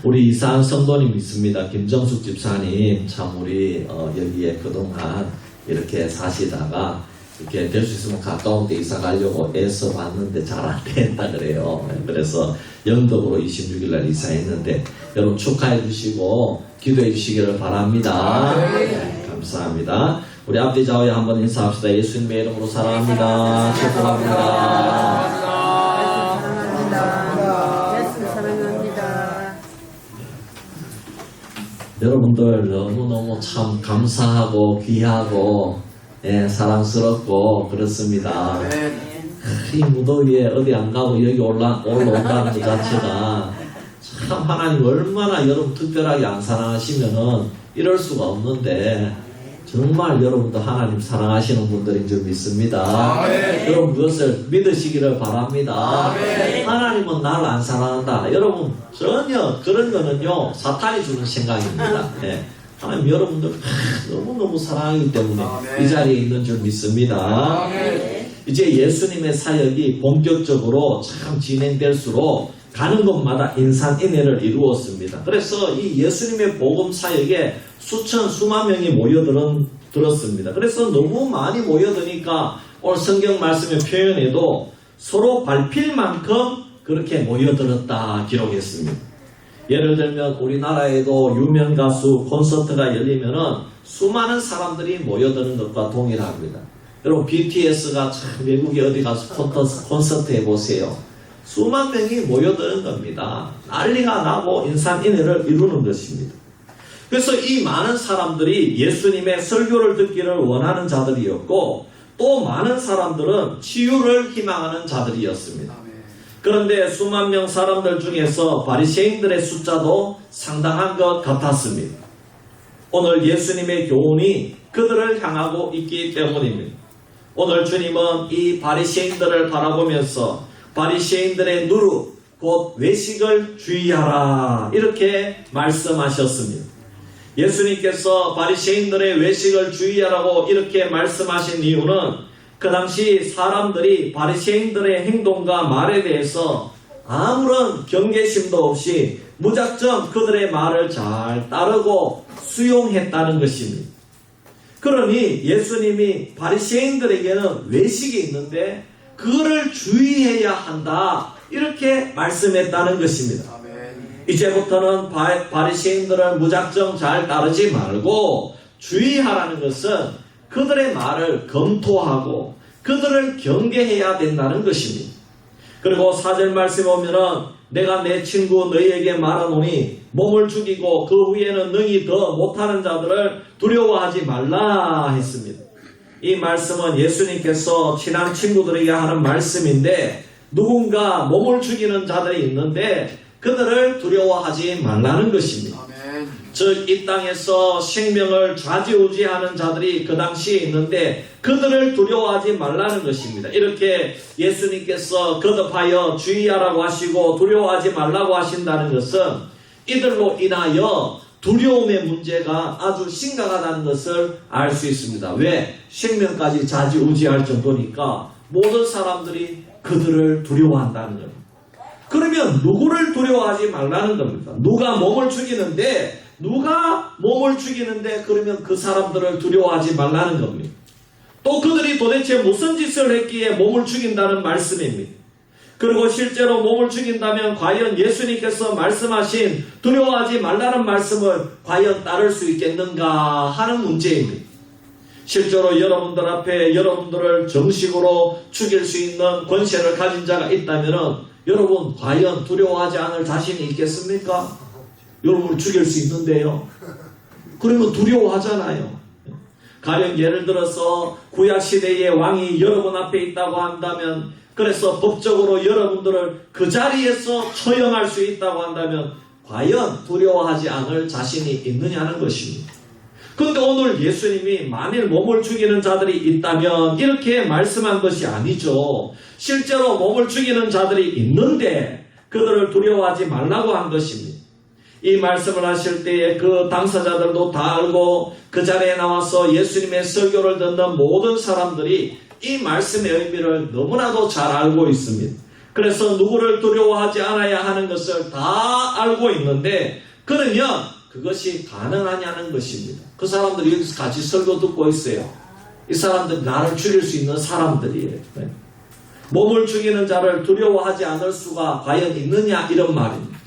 우리 이사한 성도님 있습니다. 김정숙 집사님 참 우리 여기에 그동안 이렇게 사시다가 이렇게 될 수 있으면 가까운 데 이사 가려고 애써 봤는데 잘 안 된다 그래요. 그래서 영덕으로 26일 날 이사했는데 여러분 축하해 주시고 기도해 주시기를 바랍니다. 네, 감사합니다. 우리 앞뒤 좌우에 한번 인사합시다. 예수님의 이름으로 사랑합니다. 축복합니다. 여러분들 너무너무 참 감사하고 귀하고 사랑스럽고 그렇습니다. 이 무더위에 어디 안 가고 여기 올라온다는 것 자체가 참 하나님 얼마나 여러분 특별하게 안 사랑하시면은 이럴 수가 없는데 정말 여러분도 하나님 사랑하시는 분들인 줄 믿습니다. 여러분 그것을 믿으시기를 바랍니다. 하나님은 나를 안 사랑한다. 여러분 전혀 그런 거는요 사탄이 주는 생각입니다. 하나님 여러분들 너무너무 사랑하기 때문에 이 자리에 있는 줄 믿습니다. 이제 예수님의 사역이 본격적으로 참 진행될수록 가는 곳마다 인산인해를 이루었습니다. 그래서 이 예수님의 복음 사역에 수천 수만 명이 모여드는 모여들었습니다. 그래서 너무 많이 모여드니까 오늘 성경 말씀의 표현에도 서로 밟힐 만큼 그렇게 모여들었다 기록했습니다. 예를 들면 우리나라에도 유명 가수 콘서트가 열리면은 수많은 사람들이 모여드는 것과 동일합니다. 여러분 BTS가 참 외국에 어디 가서 콘서트 해보세요. 수만 명이 모여드는 겁니다. 난리가 나고 인산인해를 이루는 것입니다. 그래서 이 많은 사람들이 예수님의 설교를 듣기를 원하는 자들이었고 또 많은 사람들은 치유를 희망하는 자들이었습니다. 그런데 수만 명 사람들 중에서 바리새인들의 숫자도 상당한 것 같았습니다. 오늘 예수님의 교훈이 그들을 향하고 있기 때문입니다. 오늘 주님은 이 바리새인들을 바라보면서 바리새인들의 누룩 곧 외식을 주의하라 이렇게 말씀하셨습니다. 예수님께서 바리새인들의 외식을 주의하라고 이렇게 말씀하신 이유는 그 당시 사람들이 바리새인들의 행동과 말에 대해서 아무런 경계심도 없이 무작정 그들의 말을 잘 따르고 수용했다는 것입니다. 그러니 예수님이 바리새인들에게는 외식이 있는데 그거를 주의해야 한다 이렇게 말씀했다는 것입니다. 이제부터는 바리새인들을 무작정 잘 따르지 말고 주의하라는 것은 그들의 말을 검토하고 그들을 경계해야 된다는 것입니다. 그리고 4절 말씀에 보면은 내가 내 친구 너희에게 말하노니 몸을 죽이고 그 후에는 능히 더 못하는 자들을 두려워하지 말라 했습니다. 이 말씀은 예수님께서 친한 친구들에게 하는 말씀인데 누군가 몸을 죽이는 자들이 있는데 그들을 두려워하지 말라는 것입니다. 즉 이 땅에서 생명을 좌지우지하는 자들이 그 당시에 있는데 그들을 두려워하지 말라는 것입니다. 이렇게 예수님께서 거듭하여 주의하라고 하시고 두려워하지 말라고 하신다는 것은 이들로 인하여 두려움의 문제가 아주 심각하다는 것을 알 수 있습니다. 왜? 생명까지 좌지우지할 정도니까 모든 사람들이 그들을 두려워한다는 겁니다. 그러면 누구를 두려워하지 말라는 겁니다. 누가 몸을 죽이는데 그러면 그 사람들을 두려워하지 말라는 겁니다. 또 그들이 도대체 무슨 짓을 했기에 몸을 죽인다는 말씀입니다. 그리고 실제로 몸을 죽인다면 과연 예수님께서 말씀하신 두려워하지 말라는 말씀을 과연 따를 수 있겠는가 하는 문제입니다. 실제로 여러분들 앞에 여러분들을 정식으로 죽일 수 있는 권세를 가진 자가 있다면 여러분 과연 두려워하지 않을 자신이 있겠습니까? 여러분을 죽일 수 있는데요. 그러면 두려워하잖아요. 가령 예를 들어서 구약시대의 왕이 여러분 앞에 있다고 한다면 그래서 법적으로 여러분들을 그 자리에서 처형할 수 있다고 한다면 과연 두려워하지 않을 자신이 있느냐는 것입니다. 그런데 오늘 예수님이 만일 몸을 죽이는 자들이 있다면 이렇게 말씀한 것이 아니죠. 실제로 몸을 죽이는 자들이 있는데 그들을 두려워하지 말라고 한 것입니다. 이 말씀을 하실 때에 그 당사자들도 다 알고 그 자리에 나와서 예수님의 설교를 듣는 모든 사람들이 이 말씀의 의미를 너무나도 잘 알고 있습니다. 그래서 누구를 두려워하지 않아야 하는 것을 다 알고 있는데 그러면 그것이 가능하냐는 것입니다. 그 사람들이 여기서 같이 설교 듣고 있어요. 이 사람들이 나를 죽일 수 있는 사람들이에요. 몸을 죽이는 자를 두려워하지 않을 수가 과연 있느냐 이런 말입니다.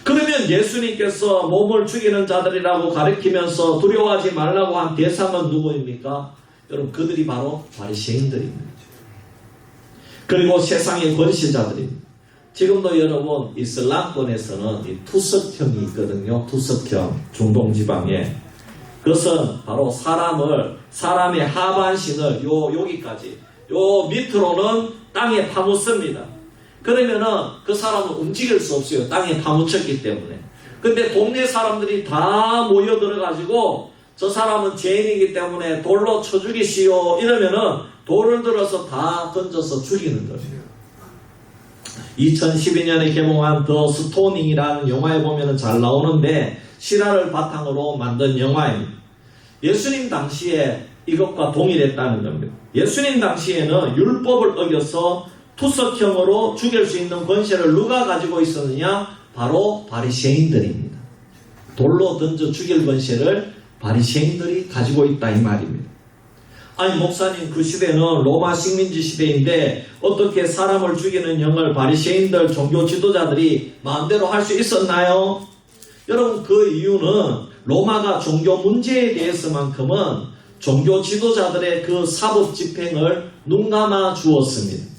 그러면 예수님께서 몸을 죽이는 자들이라고 가리키면서 두려워하지 말라고 한 대상은 누구입니까? 여러분 그들이 바로 바리새인들입니다. 그리고 세상의 권세자들입니다. 지금도 여러분 이슬람권에서는 이 투석형이 있거든요. 투석형 중동지방에 그것은 바로 사람의 하반신을 여기까지 요 밑으로는 땅에 파묻습니다. 그러면은 그 사람은 움직일 수 없어요. 땅에 파묻혔기 때문에. 근데 동네 사람들이 다 모여들어가지고 저 사람은 죄인이기 때문에 돌로 쳐 죽이시오 이러면은 돌을 들어서 다 던져서 죽이는 거예요. 2012년에 개봉한 더 스토닝이라는 영화에 보면은 잘 나오는데 실화를 바탕으로 만든 영화입니다. 예수님 당시에 이것과 동일했다는 겁니다. 예수님 당시에는 율법을 어겨서 투석형으로 죽일 수 있는 권세를 누가 가지고 있었느냐? 바로 바리새인들입니다. 돌로 던져 죽일 권세를 바리새인들이 가지고 있다 이 말입니다. 아니 목사님, 그 시대는 로마 식민지 시대인데 어떻게 사람을 죽이는 영을 바리새인들 종교 지도자들이 마음대로 할 수 있었나요? 여러분, 그 이유는 로마가 종교 문제에 대해서만큼은 종교 지도자들의 그 사법 집행을 눈감아 주었습니다.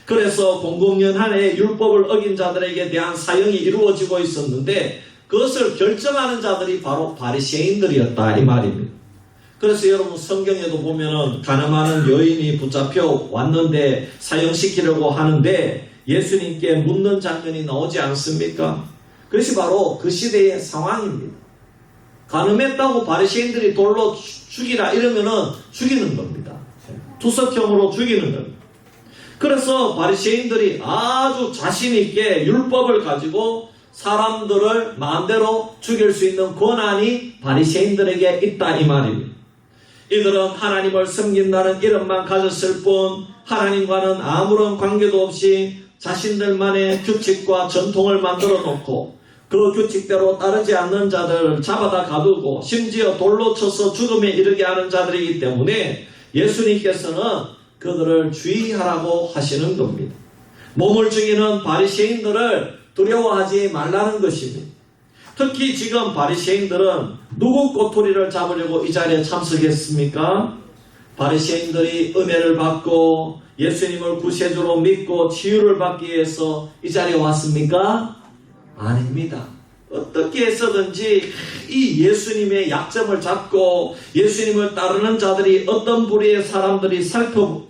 그래서 공공연 한 해 율법을 어긴 자들에게 대한 사형이 이루어지고 있었는데 그것을 결정하는 자들이 바로 바리새인들이었다 이 말입니다. 그래서 여러분, 성경에도 보면은 가늠하는 여인이 붙잡혀 왔는데 사형시키려고 하는데 예수님께 묻는 장면이 나오지 않습니까? 그것이 바로 그 시대의 상황입니다. 가늠했다고 바리새인들이 돌로 죽이라 이러면은 죽이는 겁니다. 투석형으로 죽이는 겁니다. 그래서 바리새인들이 아주 자신 있게 율법을 가지고 사람들을 마음대로 죽일 수 있는 권한이 바리새인들에게 있다 이 말입니다. 이들은 하나님을 섬긴다는 이름만 가졌을 뿐 하나님과는 아무런 관계도 없이 자신들만의 규칙과 전통을 만들어 놓고 그 규칙대로 따르지 않는 자들을 잡아다 가두고 심지어 돌로 쳐서 죽음에 이르게 하는 자들이기 때문에 예수님께서는 그들을 주의하라고 하시는 겁니다. 몸을 죽이는 바리새인들을 두려워하지 말라는 것입니다. 특히 지금 바리새인들은 누구 꼬투리를 잡으려고 이 자리에 참석했습니까? 바리새인들이 은혜를 받고 예수님을 구세주로 믿고 치유를 받기 위해서 이 자리에 왔습니까? 아닙니다. 어떻게 해서든지 이 예수님의 약점을 잡고 예수님을 따르는 자들이 어떤 부류의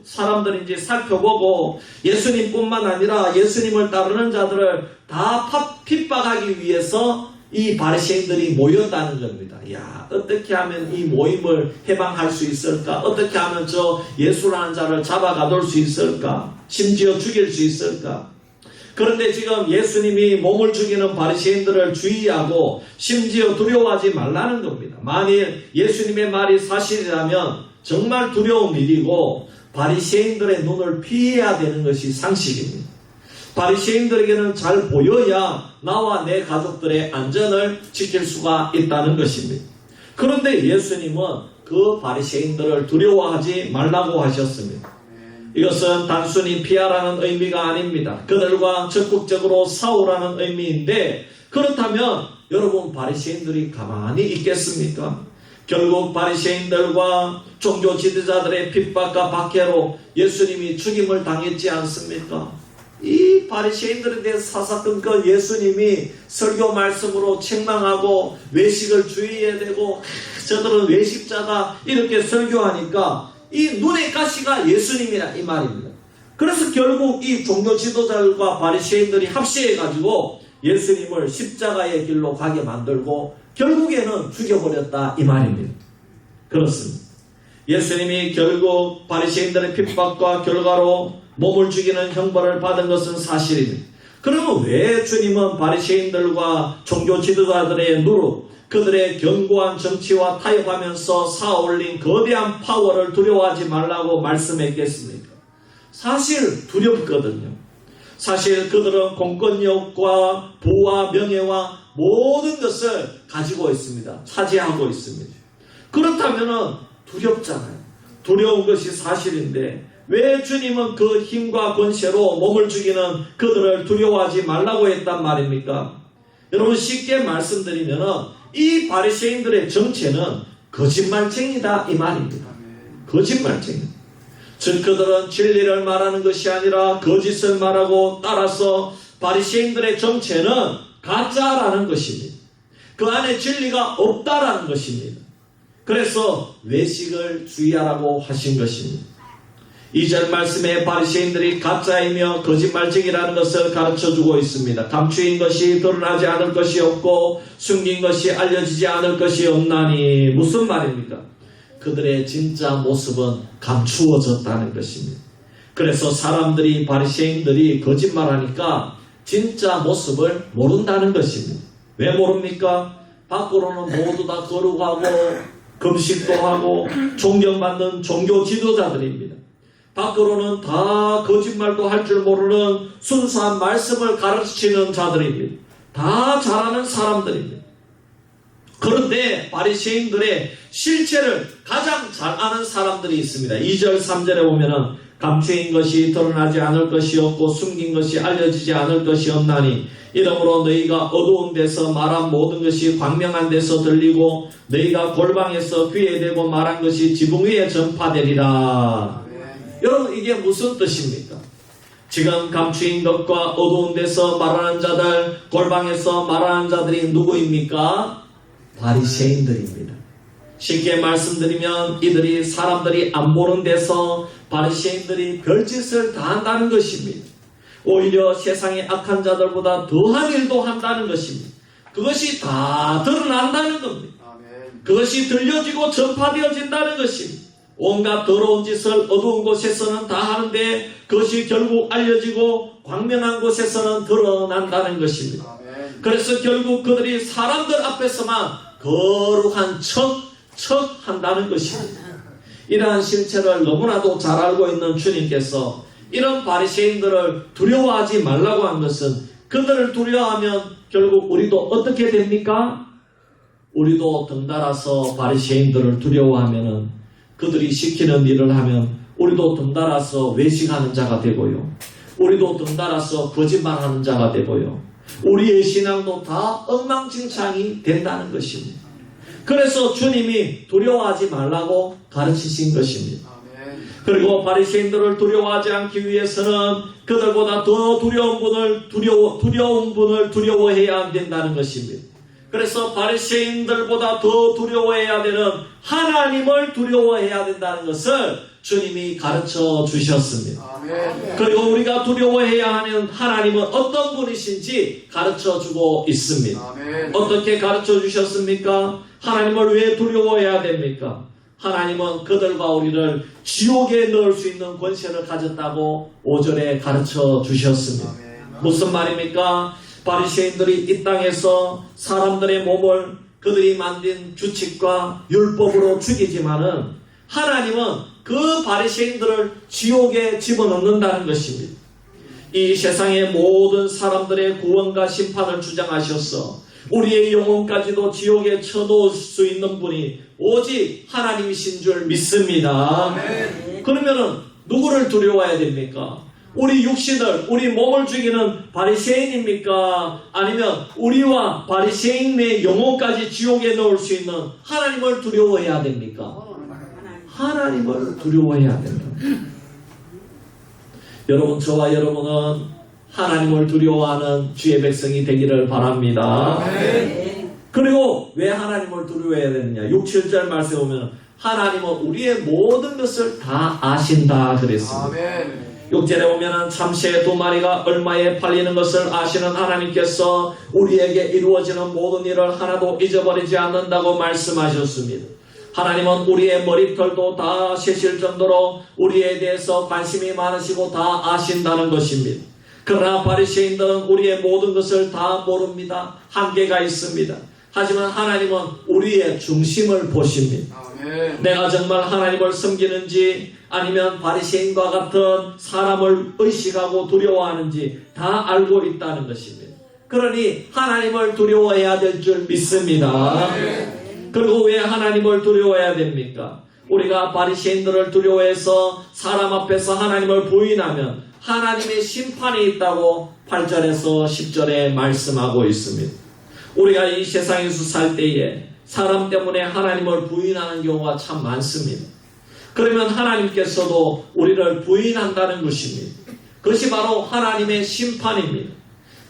사람들인지 살펴보고 예수님뿐만 아니라 예수님을 따르는 자들을 다 핍박하기 위해서 이 바리새인들이 모였다는 겁니다. 야, 어떻게 하면 이 모임을 해방할 수 있을까? 어떻게 하면 저 예수라는 자를 잡아가둘 수 있을까? 심지어 죽일 수 있을까? 그런데 지금 예수님이 몸을 죽이는 바리새인들을 주의하고 심지어 두려워하지 말라는 겁니다. 만일 예수님의 말이 사실이라면 정말 두려운 일이고 바리새인들의 눈을 피해야 되는 것이 상식입니다. 바리새인들에게는 잘 보여야 나와 내 가족들의 안전을 지킬 수가 있다는 것입니다. 그런데 예수님은 그 바리새인들을 두려워하지 말라고 하셨습니다. 이것은 단순히 피하라는 의미가 아닙니다. 그들과 적극적으로 싸우라는 의미인데 그렇다면 여러분, 바리새인들이 가만히 있겠습니까? 결국 바리새인들과 종교 지도자들의 핍박과 박해로 예수님이 죽임을 당했지 않습니까? 이 바리새인들에 대해서 사사건건 예수님이 설교 말씀으로 책망하고 외식을 주의해야 되고 저들은 외식자다 이렇게 설교하니까 이 눈의 가시가 예수님이라 이 말입니다. 그래서 결국 이 종교 지도자들과 바리새인들이 합세해가지고 예수님을 십자가의 길로 가게 만들고 결국에는 죽여버렸다 이 말입니다. 그렇습니다. 예수님이 결국 바리새인들의 핍박과 결과로 몸을 죽이는 형벌을 받은 것은 사실입니다. 그러면 왜 주님은 바리새인들과 종교 지도자들의 누룩, 그들의 견고한 정치와 타협하면서 쌓아올린 거대한 파워를 두려워하지 말라고 말씀했겠습니까? 사실 두렵거든요. 사실 그들은 공권력과 부와 명예와 모든 것을 가지고 있습니다. 차지하고 있습니다. 그렇다면 두렵잖아요. 두려운 것이 사실인데 왜 주님은 그 힘과 권세로 몸을 죽이는 그들을 두려워하지 말라고 했단 말입니까? 여러분, 쉽게 말씀드리면 이 바리새인들의 정체는 거짓말쟁이다 이 말입니다. 거짓말쟁이. 즉 그들은 진리를 말하는 것이 아니라 거짓을 말하고 따라서 바리새인들의 정체는 가짜라는 것입니다. 그 안에 진리가 없다라는 것입니다. 그래서 외식을 주의하라고 하신 것입니다. 2절 말씀에 바리새인들이 가짜이며 거짓말쟁이라는 것을 가르쳐주고 있습니다. 감추인 것이 드러나지 않을 것이 없고 숨긴 것이 알려지지 않을 것이 없나니 무슨 말입니까? 그들의 진짜 모습은 감추어졌다는 것입니다. 그래서 사람들이 바리새인들이 거짓말하니까 진짜 모습을 모른다는 것입니다. 왜 모릅니까? 밖으로는 모두 다 거룩하고 금식도 하고 존경받는 종교 지도자들입니다. 밖으로는 다 거짓말도 할 줄 모르는 순수한 말씀을 가르치는 자들입니다. 다 잘하는 사람들입니다. 그런데 바리새인들의 실체를 가장 잘 아는 사람들이 있습니다. 2절 3절에 보면은 감추인 것이 드러나지 않을 것이 없고 숨긴 것이 알려지지 않을 것이 없나니 이러므로 너희가 어두운 데서 말한 모든 것이 광명한 데서 들리고 너희가 골방에서 귀에 대고 말한 것이 지붕 위에 전파되리라. 여러분 이게 무슨 뜻입니까? 지금 감추인 것과 어두운 데서 말하는 자들, 골방에서 말하는 자들이 누구입니까? 바리새인들입니다. 쉽게 말씀드리면 이들이 사람들이 안 보는 데서 바리새인들이 별짓을 다 한다는 것입니다. 오히려 세상의 악한 자들보다 더한 일도 한다는 것입니다. 그것이 다 드러난다는 겁니다. 그것이 들려지고 전파되어진다는 것입니다. 온갖 더러운 짓을 어두운 곳에서는 다 하는데 그것이 결국 알려지고 광명한 곳에서는 드러난다는 것입니다. 그래서 결국 그들이 사람들 앞에서만 거룩한 척 한다는 것입니다. 이러한 실체를 너무나도 잘 알고 있는 주님께서 이런 바리새인들을 두려워하지 말라고 한 것은 그들을 두려워하면 결국 우리도 어떻게 됩니까? 우리도 덩달아서 바리새인들을 두려워하면은 그들이 시키는 일을 하면 우리도 덩달아서 외식하는 자가 되고요. 우리도 덩달아서 거짓말하는 자가 되고요. 우리의 신앙도 다 엉망진창이 된다는 것입니다. 그래서 주님이 두려워하지 말라고 가르치신 것입니다. 그리고 바리새인들을 두려워하지 않기 위해서는 그들보다 더 두려운 분을 두려워해야 된다는 것입니다. 그래서 바리새인들보다 더 두려워해야 되는 하나님을 두려워해야 된다는 것을 주님이 가르쳐 주셨습니다. 그리고 우리가 두려워해야 하는 하나님은 어떤 분이신지 가르쳐 주고 있습니다. 어떻게 가르쳐 주셨습니까? 하나님을 왜 두려워해야 됩니까? 하나님은 그들과 우리를 지옥에 넣을 수 있는 권세를 가졌다고 5절에 가르쳐 주셨습니다. 무슨 말입니까? 바리새인들이 이 땅에서 사람들의 몸을 그들이 만든 규칙과 율법으로 죽이지만은 하나님은 그 바리새인들을 지옥에 집어넣는다는 것입니다. 이 세상의 모든 사람들의 구원과 심판을 주장하셔서 우리의 영혼까지도 지옥에 쳐놓을 수 있는 분이 오직 하나님이신 줄 믿습니다. 그러면은 누구를 두려워해야 됩니까? 우리 육신을, 우리 몸을 죽이는 바리새인입니까? 아니면 우리와 바리새인의 영혼까지 지옥에 넣을 수 있는 하나님을 두려워해야 됩니까? 하나님을 두려워해야 된다. 여러분, 저와 여러분은 하나님을 두려워하는 주의 백성이 되기를 바랍니다. 그리고 왜 하나님을 두려워해야 되느냐? 6, 7절 말씀에 보면 하나님은 우리의 모든 것을 다 아신다 그랬습니다. 6절에 보면 참새 2마리가 얼마에 팔리는 것을 아시는 하나님께서 우리에게 이루어지는 모든 일을 하나도 잊어버리지 않는다고 말씀하셨습니다. 하나님은 우리의 머리털도 다 세실 정도로 우리에 대해서 관심이 많으시고 다 아신다는 것입니다. 그러나 바리새인들은 우리의 모든 것을 다 모릅니다. 한계가 있습니다. 하지만 하나님은 우리의 중심을 보십니다. 내가 정말 하나님을 섬기는지 아니면 바리새인과 같은 사람을 의식하고 두려워하는지 다 알고 있다는 것입니다. 그러니 하나님을 두려워해야 될 줄 믿습니다. 그리고 왜 하나님을 두려워해야 됩니까? 우리가 바리새인들을 두려워해서 사람 앞에서 하나님을 부인하면 하나님의 심판이 있다고 8절에서 10절에 말씀하고 있습니다. 우리가 이 세상에서 살 때에 사람 때문에 하나님을 부인하는 경우가 참 많습니다. 그러면 하나님께서도 우리를 부인한다는 것입니다. 그것이 바로 하나님의 심판입니다.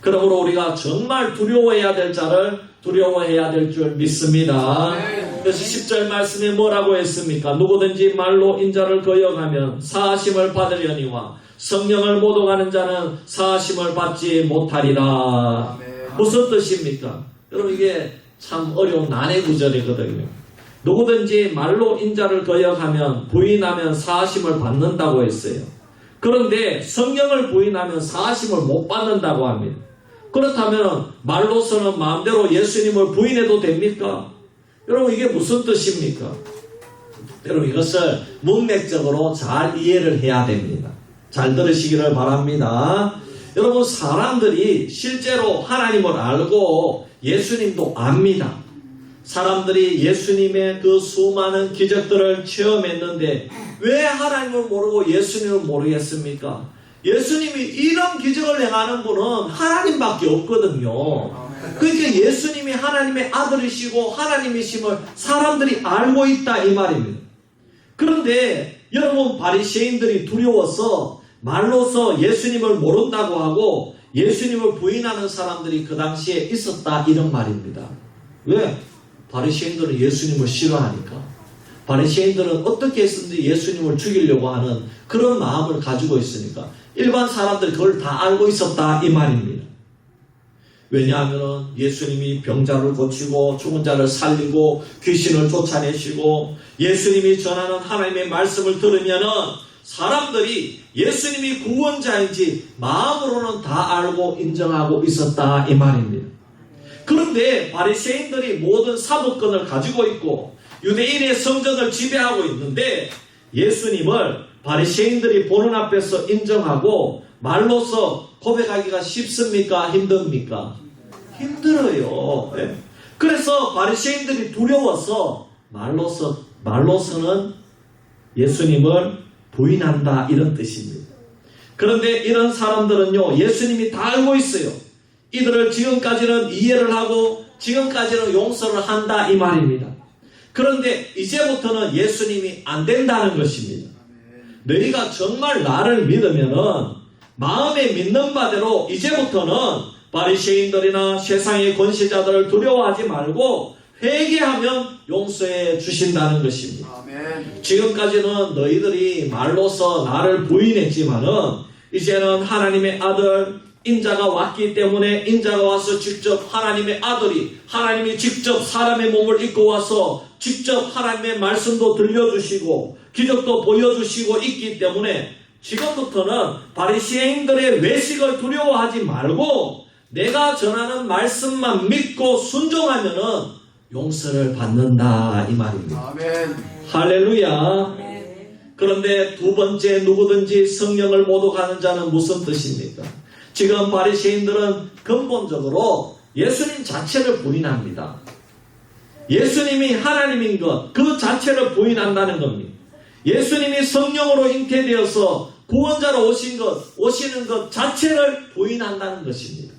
그러므로 우리가 정말 두려워해야 될 자를 두려워해야 될 줄 믿습니다. 그래서 10절 말씀에 뭐라고 했습니까? 누구든지 말로 인자를 거역하면 사하심을 받으려니와 성령을 모독하는 자는 사하심을 받지 못하리라. 무슨 뜻입니까? 여러분 이게 참 어려운 난해 구절이거든요. 누구든지 말로 인자를 거역하면 부인하면 사하심을 받는다고 했어요. 그런데 성령을 부인하면 사하심을 못 받는다고 합니다. 그렇다면 말로서는 마음대로 예수님을 부인해도 됩니까? 여러분 이게 무슨 뜻입니까? 여러분 이것을 문맥적으로 잘 이해를 해야 됩니다. 잘 들으시기를 바랍니다. 여러분 사람들이 실제로 하나님을 알고 예수님도 압니다. 사람들이 예수님의 그 수많은 기적들을 체험했는데 왜 하나님을 모르고 예수님을 모르겠습니까? 예수님이 이런 기적을 행하는 분은 하나님밖에 없거든요. 그러니까 예수님이 하나님의 아들이시고 하나님이심을 사람들이 알고 있다 이 말입니다. 그런데 여러분, 바리새인들이 두려워서 말로서 예수님을 모른다고 하고 예수님을 부인하는 사람들이 그 당시에 있었다 이런 말입니다. 왜? 바리새인들은 예수님을 싫어하니까. 바리새인들은 어떻게 했든지 예수님을 죽이려고 하는 그런 마음을 가지고 있으니까 일반 사람들이 그걸 다 알고 있었다 이 말입니다. 왜냐하면 예수님이 병자를 고치고 죽은 자를 살리고 귀신을 쫓아내시고 예수님이 전하는 하나님의 말씀을 들으면은 사람들이 예수님이 구원자인지 마음으로는 다 알고 인정하고 있었다 이 말입니다. 그런데 바리새인들이 모든 사법권을 가지고 있고 유대인의 성전을 지배하고 있는데 예수님을 바리새인들이 보는 앞에서 인정하고 말로서 고백하기가 쉽습니까? 힘듭니까? 힘들어요. 네. 그래서 바리새인들이 두려워서 말로서는 예수님을 부인한다 이런 뜻입니다. 그런데 이런 사람들은요, 예수님이 다 알고 있어요. 이들을 지금까지는 이해를 하고 지금까지는 용서를 한다 이 말입니다. 그런데 이제부터는 예수님이 안 된다는 것입니다. 너희가 정말 나를 믿으면은 마음에 믿는 바대로 이제부터는 바리새인들이나 세상의 권세자들을 두려워하지 말고 회개하면 용서해 주신다는 것입니다. 아멘. 지금까지는 너희들이 말로서 나를 부인했지만은 이제는 하나님의 아들 인자가 왔기 때문에 인자가 와서 직접 하나님의 아들이 하나님이 직접 사람의 몸을 입고 와서 직접 하나님의 말씀도 들려주시고 기적도 보여주시고 있기 때문에 지금부터는 바리새인들의 외식을 두려워하지 말고 내가 전하는 말씀만 믿고 순종하면은 용서를 받는다 이 말입니다. 아멘. 할렐루야. 그런데 두 번째, 누구든지 성령을 모독하는 자는 무슨 뜻입니까? 지금 바리새인들은 근본적으로 예수님 자체를 부인합니다. 예수님이 하나님인 것 그 자체를 부인한다는 겁니다. 예수님이 성령으로 잉태되어서 구원자로 오시는 것 자체를 부인한다는 것입니다.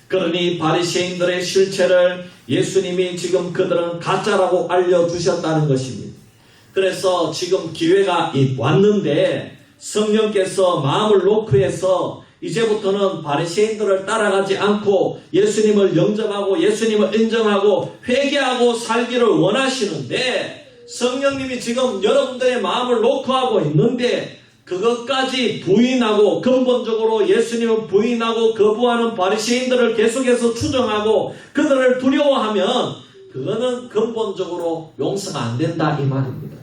그러니 바리새인들의 실체를 예수님이 지금 그들은 가짜라고 알려주셨다는 것입니다. 그래서 지금 기회가 왔는데 성령께서 마음을 놓고 해서 이제부터는 바리새인들을 따라가지 않고 예수님을 영접하고 예수님을 인정하고 회개하고 살기를 원하시는데 성령님이 지금 여러분들의 마음을 놓고 하고 있는데 그것까지 부인하고 근본적으로 예수님을 부인하고 거부하는 바리새인들을 계속해서 추정하고 그들을 두려워하면 그거는 근본적으로 용서가 안 된다 이 말입니다.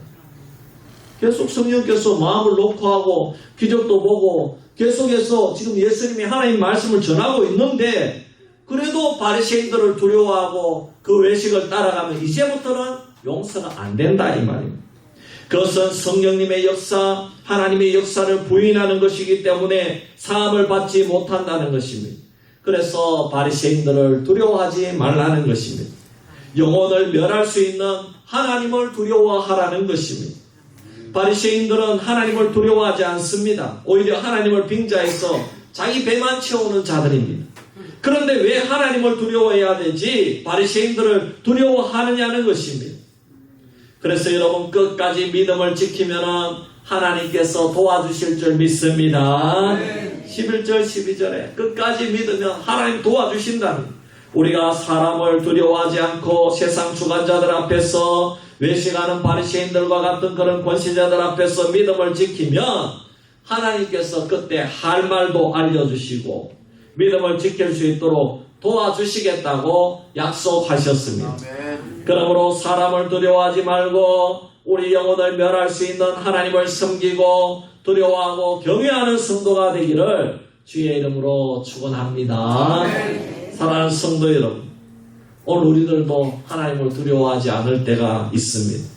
계속 성령께서 마음을 놓고 하고 기적도 보고 계속해서 지금 예수님이 하나님 말씀을 전하고 있는데 그래도 바리새인들을 두려워하고 그 외식을 따라가면 이제부터는 용서가 안 된다 이 말입니다. 그것은 성령님의 역사, 하나님의 역사를 부인하는 것이기 때문에 사함을 받지 못한다는 것입니다. 그래서 바리새인들을 두려워하지 말라는 것입니다. 영혼을 멸할 수 있는 하나님을 두려워하라는 것입니다. 바리새인들은 하나님을 두려워하지 않습니다. 오히려 하나님을 빙자해서 자기 배만 채우는 자들입니다. 그런데 왜 하나님을 두려워해야 되지? 바리새인들을 두려워하느냐는 것입니다. 그래서 여러분 끝까지 믿음을 지키면 하나님께서 도와주실 줄 믿습니다. 11절 12절에 끝까지 믿으면 하나님 도와주신다는 우리가 사람을 두려워하지 않고 세상 주관자들 앞에서 외식하는 바리새인들과 같은 그런 권세자들 앞에서 믿음을 지키면 하나님께서 그때 할 말도 알려주시고 믿음을 지킬 수 있도록 도와주시겠다고 약속하셨습니다. 아멘. 그러므로 사람을 두려워하지 말고 우리 영혼을 멸할 수 있는 하나님을 섬기고 두려워하고 경외하는 성도가 되기를 주의 이름으로 축원합니다. 사랑하는 성도 여러분, 오늘 우리들도 하나님을 두려워하지 않을 때가 있습니다.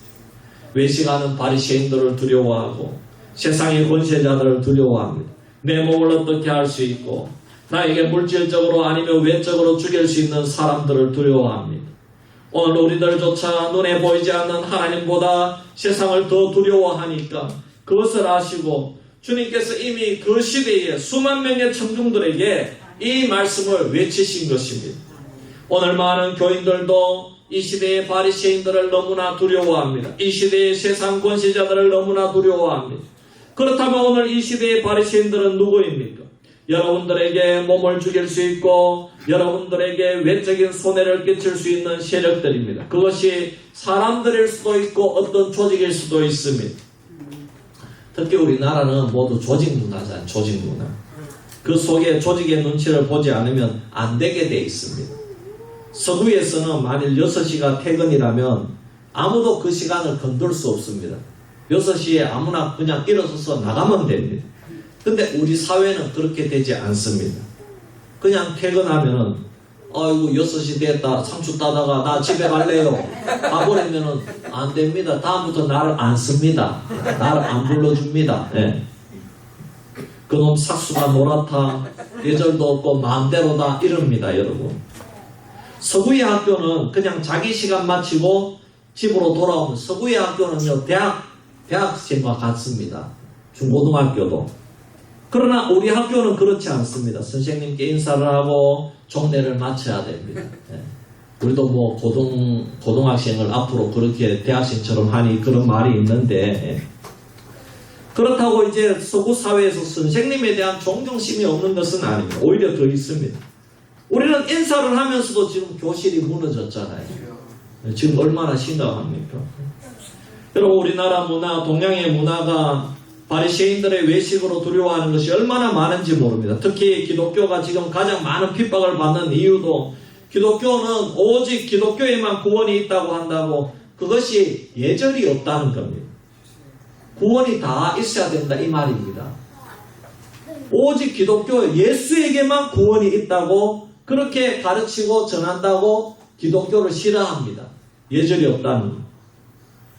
외식하는 바리새인들을 두려워하고 세상의 권세자들을 두려워합니다. 내 몸을 어떻게 할 수 있고 나에게 물질적으로 아니면 외적으로 죽일 수 있는 사람들을 두려워합니다. 오늘 우리들조차 눈에 보이지 않는 하나님보다 세상을 더 두려워하니까 그것을 아시고 주님께서 이미 그 시대에 수만 명의 청중들에게 이 말씀을 외치신 것입니다. 오늘 많은 교인들도 이 시대의 바리새인들을 너무나 두려워합니다. 이 시대의 세상 권세자들을 너무나 두려워합니다. 그렇다면 오늘 이 시대의 바리새인들은 누구입니까? 여러분들에게 몸을 죽일 수 있고 여러분들에게 외적인 손해를 끼칠 수 있는 세력들입니다. 그것이 사람들일 수도 있고 어떤 조직일 수도 있습니다. 특히 우리나라는 모두 조직 문화잖아요. 조직 문화. 그 속에 조직의 눈치를 보지 않으면 안 되게 돼 있습니다. 서구에서는 만일 6시가 퇴근이라면 아무도 그 시간을 건들 수 없습니다. 6시에 아무나 그냥 일어서서 나가면 됩니다. 근데 우리 사회는 그렇게 되지 않습니다. 그냥 퇴근하면은 아이고 6시 됐다 상추 따다가 나 집에 갈래요 가버리면은 안 됩니다. 다음부터 나를 안 씁니다. 나를 안 불러줍니다. 네. 그놈 삭수가 노랗다 예절도 없고 마음대로다 이럽니다. 여러분 서구의 학교는 그냥 자기 시간 마치고 집으로 돌아오는 서구의 학교는요 대학생과 같습니다. 중고등학교도. 그러나 우리 학교는 그렇지 않습니다. 선생님께 인사를 하고 종례를 마쳐야 됩니다. 예. 우리도 뭐 고등학생을 앞으로 그렇게 대학생처럼 하니 그런 말이 있는데 그렇다고 이제 서구 사회에서 선생님에 대한 존경심이 없는 것은 아닙니다. 오히려 더 있습니다. 우리는 인사를 하면서도 지금 교실이 무너졌잖아요. 지금 얼마나 심각합니까? 여러분 우리나라 문화, 동양의 문화가 바리새인들의 외식으로 두려워하는 것이 얼마나 많은지 모릅니다. 특히 기독교가 지금 가장 많은 핍박을 받는 이유도 기독교는 오직 기독교에만 구원이 있다고 한다고 그것이 예절이 없다는 겁니다. 구원이 다 있어야 된다 이 말입니다. 오직 기독교 예수에게만 구원이 있다고 그렇게 가르치고 전한다고 기독교를 싫어합니다. 예절이 없다는 겁니다.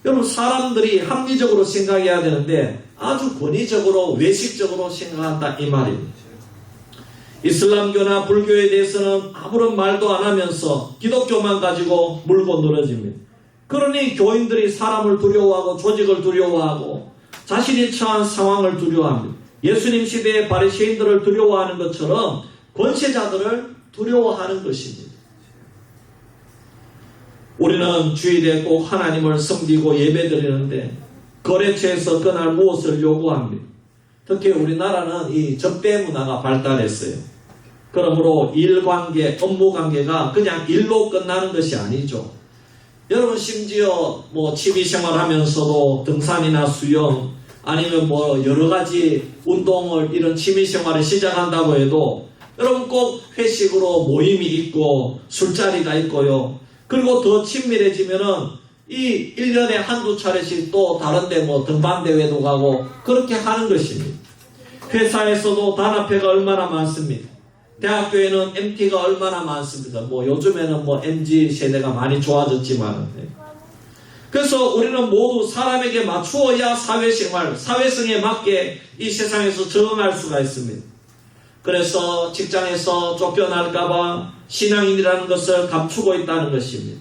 여러분 사람들이 합리적으로 생각해야 되는데 아주 권위적으로 외식적으로 생각한다 이 말입니다. 이슬람교나 불교에 대해서는 아무런 말도 안 하면서 기독교만 가지고 물고 늘어집니다. 그러니 교인들이 사람을 두려워하고 조직을 두려워하고 자신이 처한 상황을 두려워합니다. 예수님 시대의 바리새인들을 두려워하는 것처럼 권세자들을 두려워하는 것입니다. 우리는 주일에 꼭 하나님을 섬기고 예배드리는데 거래처에서 그날 무엇을 요구합니다. 특히 우리나라는 이 접대 문화가 발달했어요. 그러므로 일관계, 업무관계가 그냥 일로 끝나는 것이 아니죠. 여러분 심지어 뭐 취미생활 하면서도 등산이나 수영 아니면 뭐 여러가지 운동을 이런 취미생활을 시작한다고 해도 여러분 꼭 회식으로 모임이 있고 술자리가 있고요. 그리고 더 친밀해지면은 이 1년에 한두 차례씩 또 다른데 뭐 등반대회도 가고 그렇게 하는 것입니다. 회사에서도 단합회가 얼마나 많습니까? 대학교에는 MT가 얼마나 많습니까? 뭐 요즘에는 뭐 MZ 세대가 많이 좋아졌지만 그래서 우리는 모두 사람에게 맞추어야 사회생활, 사회성에 맞게 이 세상에서 적응할 수가 있습니다. 그래서 직장에서 쫓겨날까봐 신앙인이라는 것을 감추고 있다는 것입니다.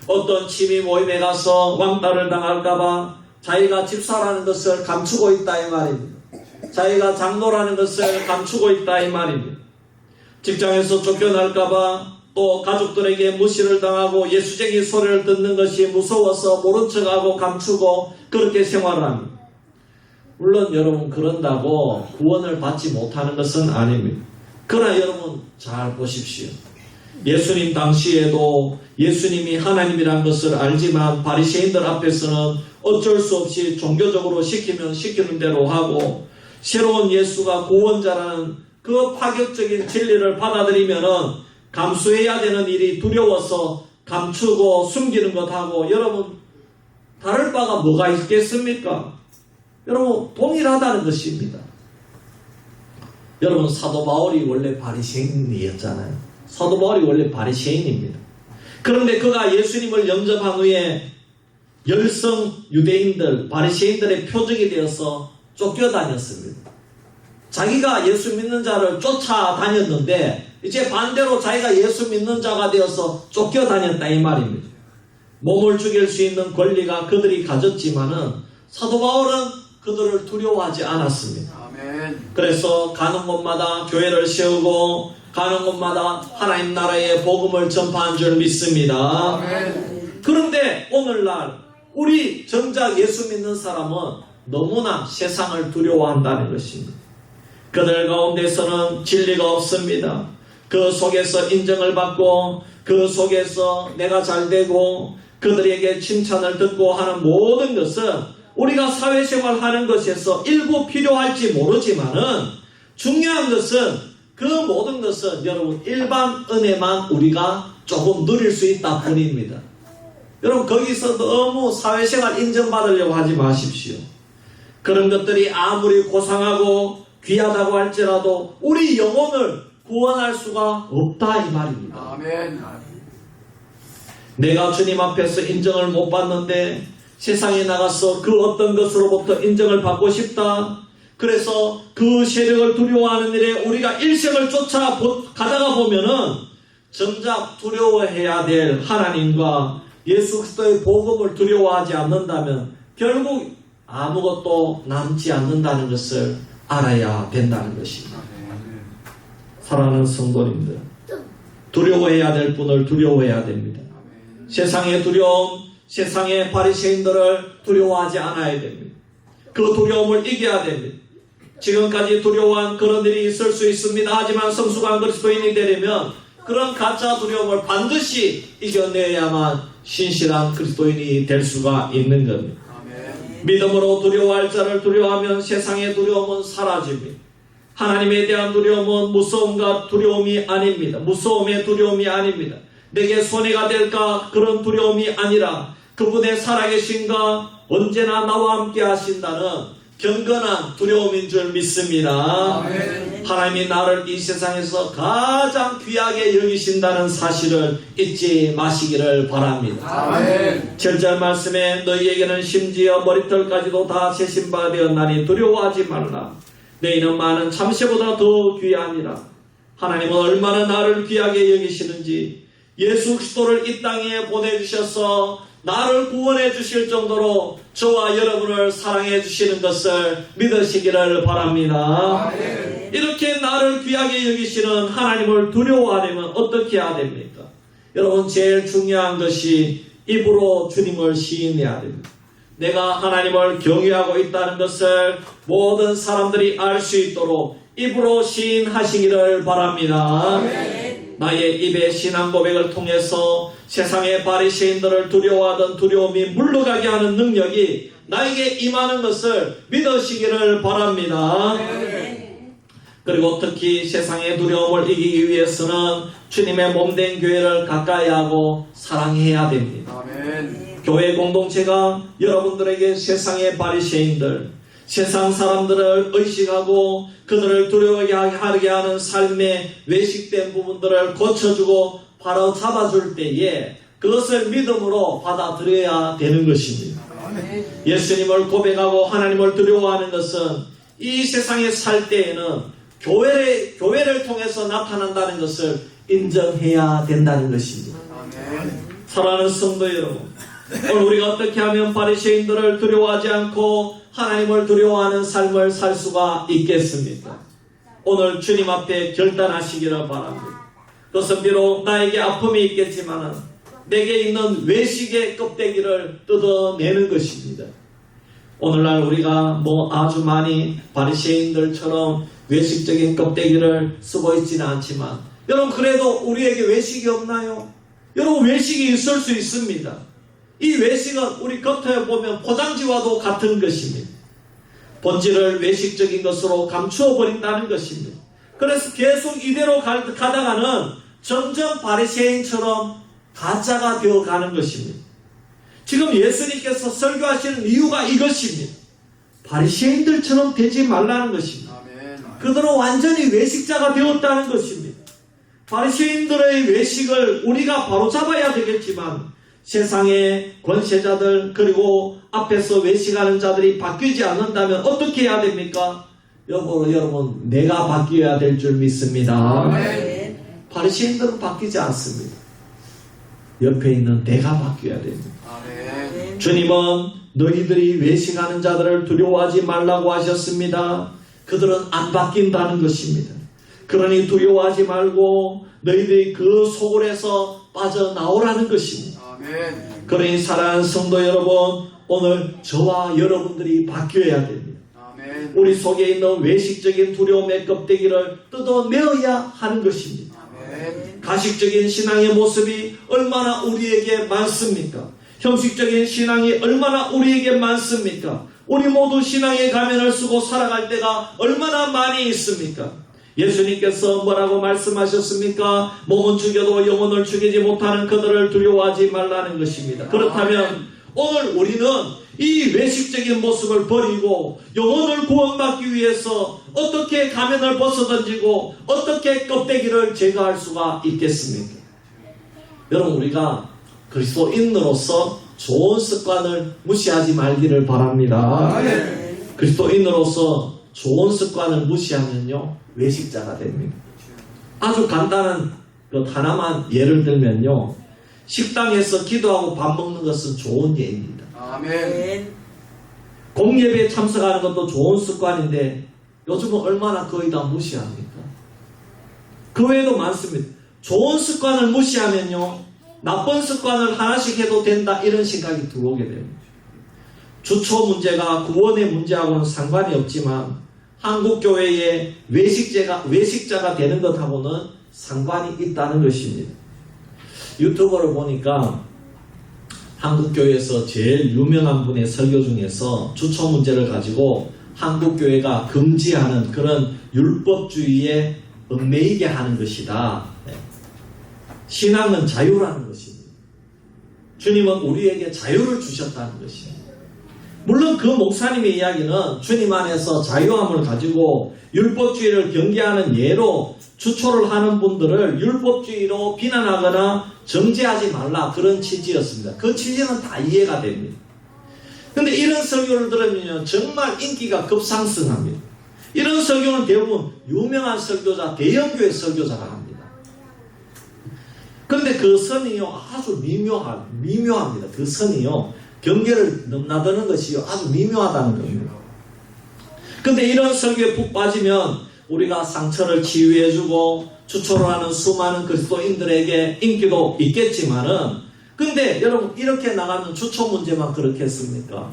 어떤 취미 모임에 가서 왕따를 당할까봐 자기가 집사라는 것을 감추고 있다 이 말입니다. 자기가 장로라는 것을 감추고 있다 이 말입니다. 직장에서 쫓겨날까봐 또 가족들에게 무시를 당하고 예수쟁이 소리를 듣는 것이 무서워서 모른 척하고 감추고 그렇게 생활을 합니다. 물론 여러분 그런다고 구원을 받지 못하는 것은 아닙니다. 그러나 여러분 잘 보십시오. 예수님 당시에도 예수님이 하나님이란 것을 알지만 바리새인들 앞에서는 어쩔 수 없이 종교적으로 시키면 시키는 대로 하고 새로운 예수가 구원자라는 그 파격적인 진리를 받아들이면은 감수해야 되는 일이 두려워서 감추고 숨기는 것하고 여러분 다를 바가 뭐가 있겠습니까? 여러분 동일하다는 것입니다. 여러분 사도 바울이 원래 바리새인이었잖아요. 사도 바울이 원래 바리새인입니다. 그런데 그가 예수님을 영접한 후에 열성 유대인들, 바리새인들의 표적이 되어서 쫓겨다녔습니다. 자기가 예수 믿는 자를 쫓아다녔는데 이제 반대로 자기가 예수 믿는 자가 되어서 쫓겨다녔다 이 말입니다. 몸을 죽일 수 있는 권리가 그들이 가졌지만은 사도 바울은 그들을 두려워하지 않았습니다. 아멘. 그래서 가는 곳마다 교회를 세우고 가는 곳마다 하나님 나라의 복음을 전파한 줄 믿습니다. 아멘. 그런데 오늘날 우리 정작 예수 믿는 사람은 너무나 세상을 두려워한다는 것입니다. 그들 가운데서는 진리가 없습니다. 그 속에서 인정을 받고 그 속에서 내가 잘되고 그들에게 칭찬을 듣고 하는 모든 것은 우리가 사회생활 하는 것에서 일부 필요할지 모르지만은 중요한 것은 그 모든 것은 여러분 일반 은혜만 우리가 조금 누릴 수 있다 뿐입니다. 여러분 거기서 너무 사회생활 인정받으려고 하지 마십시오. 그런 것들이 아무리 고상하고 귀하다고 할지라도 우리 영혼을 구원할 수가 없다 이 말입니다. 아멘. 내가 주님 앞에서 인정을 못 받는데 세상에 나가서 그 어떤 것으로부터 인정을 받고 싶다. 그래서 그 세력을 두려워하는 일에 우리가 일생을 쫓아 가다가 보면은 정작 두려워해야 될 하나님과 예수 그리스도의 복음을 두려워하지 않는다면 결국 아무것도 남지 않는다는 것을 알아야 된다는 것입니다. 사랑하는 성도님들, 두려워해야 될 분을 두려워해야 됩니다. 세상의 두려움, 세상의 바리새인들을 두려워하지 않아야 됩니다. 그 두려움을 이겨야 됩니다. 지금까지 두려워한 그런 일이 있을 수 있습니다. 하지만 성숙한 그리스도인이 되려면 그런 가짜 두려움을 반드시 이겨내야만 신실한 그리스도인이 될 수가 있는 겁니다. 믿음으로 두려워할 자를 두려워하면 세상의 두려움은 사라집니다. 하나님에 대한 두려움은 무서움과 두려움이 아닙니다. 무서움의 두려움이 아닙니다. 내게 손해가 될까 그런 두려움이 아니라 그분의 살아계신가 언제나 나와 함께 하신다는 경건한 두려움인 줄 믿습니다. 아멘. 하나님이 나를 이 세상에서 가장 귀하게 여기신다는 사실을 잊지 마시기를 바랍니다. 아멘. 7절 말씀에 너희에게는 심지어 머리털까지도 다 세신 바 되었나니 두려워하지 말라. 너희는 많은 참새보다 더 귀하니라. 하나님은 얼마나 나를 귀하게 여기시는지 예수 그리스도를 이 땅에 보내주셔서 나를 구원해 주실 정도로 저와 여러분을 사랑해 주시는 것을 믿으시기를 바랍니다. 아멘. 이렇게 나를 귀하게 여기시는 하나님을 두려워하려면 어떻게 해야 됩니까? 여러분 제일 중요한 것이 입으로 주님을 시인해야 됩니다. 내가 하나님을 경외하고 있다는 것을 모든 사람들이 알 수 있도록 입으로 시인하시기를 바랍니다. 나의 입의 신앙 고백을 통해서 세상의 바리새인들을 두려워하던 두려움이 물러가게 하는 능력이 나에게 임하는 것을 믿으시기를 바랍니다. 그리고 특히 세상의 두려움을 이기기 위해서는 주님의 몸된 교회를 가까이 하고 사랑해야 됩니다. 아멘. 교회 공동체가 여러분들에게 세상의 바리새인들, 세상 사람들을 의식하고 그들을 두려워하게 하는 삶의 외식된 부분들을 고쳐주고 바로 잡아줄 때에 그것을 믿음으로 받아들여야 되는 것입니다. 예수님을 고백하고 하나님을 두려워하는 것은 이 세상에 살 때에는 교회를 통해서 나타난다는 것을 인정해야 된다는 것입니다. 사랑하는 성도 여러분, 오늘 우리가 어떻게 하면 바리새인들을 두려워하지 않고 하나님을 두려워하는 삶을 살 수가 있겠습니까? 오늘 주님 앞에 결단하시기를 바랍니다. 그것은 비록 나에게 아픔이 있겠지만 내게 있는 외식의 껍데기를 뜯어내는 것입니다. 오늘날 우리가 아주 많이 바리새인들처럼 외식적인 껍데기를 쓰고 있지는 않지만 여러분 그래도 우리에게 외식이 없나요? 여러분 외식이 있을 수 있습니다. 이 외식은 우리 겉에 보면 포장지와도 같은 것입니다. 본질을 외식적인 것으로 감추어 버린다는 것입니다. 그래서 계속 이대로 가다가는 점점 바리새인처럼 가짜가 되어가는 것입니다. 지금 예수님께서 설교하시는 이유가 이것입니다. 바리새인들처럼 되지 말라는 것입니다. 그들은 완전히 외식자가 되었다는 것입니다. 바리새인들의 외식을 우리가 바로잡아야 되겠지만 세상의 권세자들 그리고 앞에서 외식하는 자들이 바뀌지 않는다면 어떻게 해야 됩니까? 여러분 내가 바뀌어야 될 줄 믿습니다. 바리새인들은 바뀌지 않습니다. 옆에 있는 내가 바뀌어야 됩니다. 아멘. 주님은 너희들이 외식하는 자들을 두려워하지 말라고 하셨습니다. 그들은 안 바뀐다는 것입니다. 그러니 두려워하지 말고 너희들이 그 소굴에서 빠져나오라는 것입니다. 아멘. 그러니 사랑하는 성도 여러분, 오늘 저와 여러분들이 바뀌어야 됩니다. 아멘. 우리 속에 있는 외식적인 두려움의 껍데기를 뜯어내어야 하는 것입니다. 아멘. 가식적인 신앙의 모습이 얼마나 우리에게 많습니까? 형식적인 신앙이 얼마나 우리에게 많습니까? 우리 모두 신앙의 가면을 쓰고 살아갈 때가 얼마나 많이 있습니까? 예수님께서 뭐라고 말씀하셨습니까? 몸은 죽여도 영혼을 죽이지 못하는 그들을 두려워하지 말라는 것입니다. 그렇다면 오늘 우리는 이 외식적인 모습을 버리고 영혼을 구원받기 위해서 어떻게 가면을 벗어던지고 어떻게 껍데기를 제거할 수가 있겠습니까? 여러분, 우리가 그리스도인으로서 좋은 습관을 무시하지 말기를 바랍니다. 그리스도인으로서 좋은 습관을 무시하면요, 외식자가 됩니다. 아주 간단한 것 하나만 예를 들면요, 식당에서 기도하고 밥 먹는 것은 좋은 예입니다. 아멘. 공예배에 참석하는 것도 좋은 습관인데 요즘은 얼마나 거의 다 무시합니까? 그 외에도 많습니다. 좋은 습관을 무시하면요, 나쁜 습관을 하나씩 해도 된다, 이런 생각이 들어오게 됩니다. 주초 문제가 구원의 문제하고는 상관이 없지만 한국교회의 외식자가 되는 것하고는 상관이 있다는 것입니다. 유튜브를 보니까 한국교회에서 제일 유명한 분의 설교 중에서 주초 문제를 가지고 한국교회가 금지하는 그런 율법주의에 얽매이게 하는 것이다. 신앙은 자유라는 것입니다. 주님은 우리에게 자유를 주셨다는 것입니다. 물론 그 목사님의 이야기는 주님 안에서 자유함을 가지고 율법주의를 경계하는 예로 주초를 하는 분들을 율법주의로 비난하거나 정죄하지 말라, 그런 취지였습니다. 그 취지는 다 이해가 됩니다. 근데 이런 설교를 들으면 정말 인기가 급상승합니다. 이런 설교는 대부분 유명한 설교자, 대형교회 설교자가 합니다. 그런데 그 선이요, 아주 미묘합니다. 그 선이요, 경계를 넘나드는 것이요, 아주 미묘하다는 겁니다. 근데 이런 설교에 푹 빠지면 우리가 상처를 치유해주고 주초를 하는 수많은 그리스도인들에게 인기도 있겠지만은, 근데 여러분, 이렇게 나가면 주초 문제만 그렇겠습니까?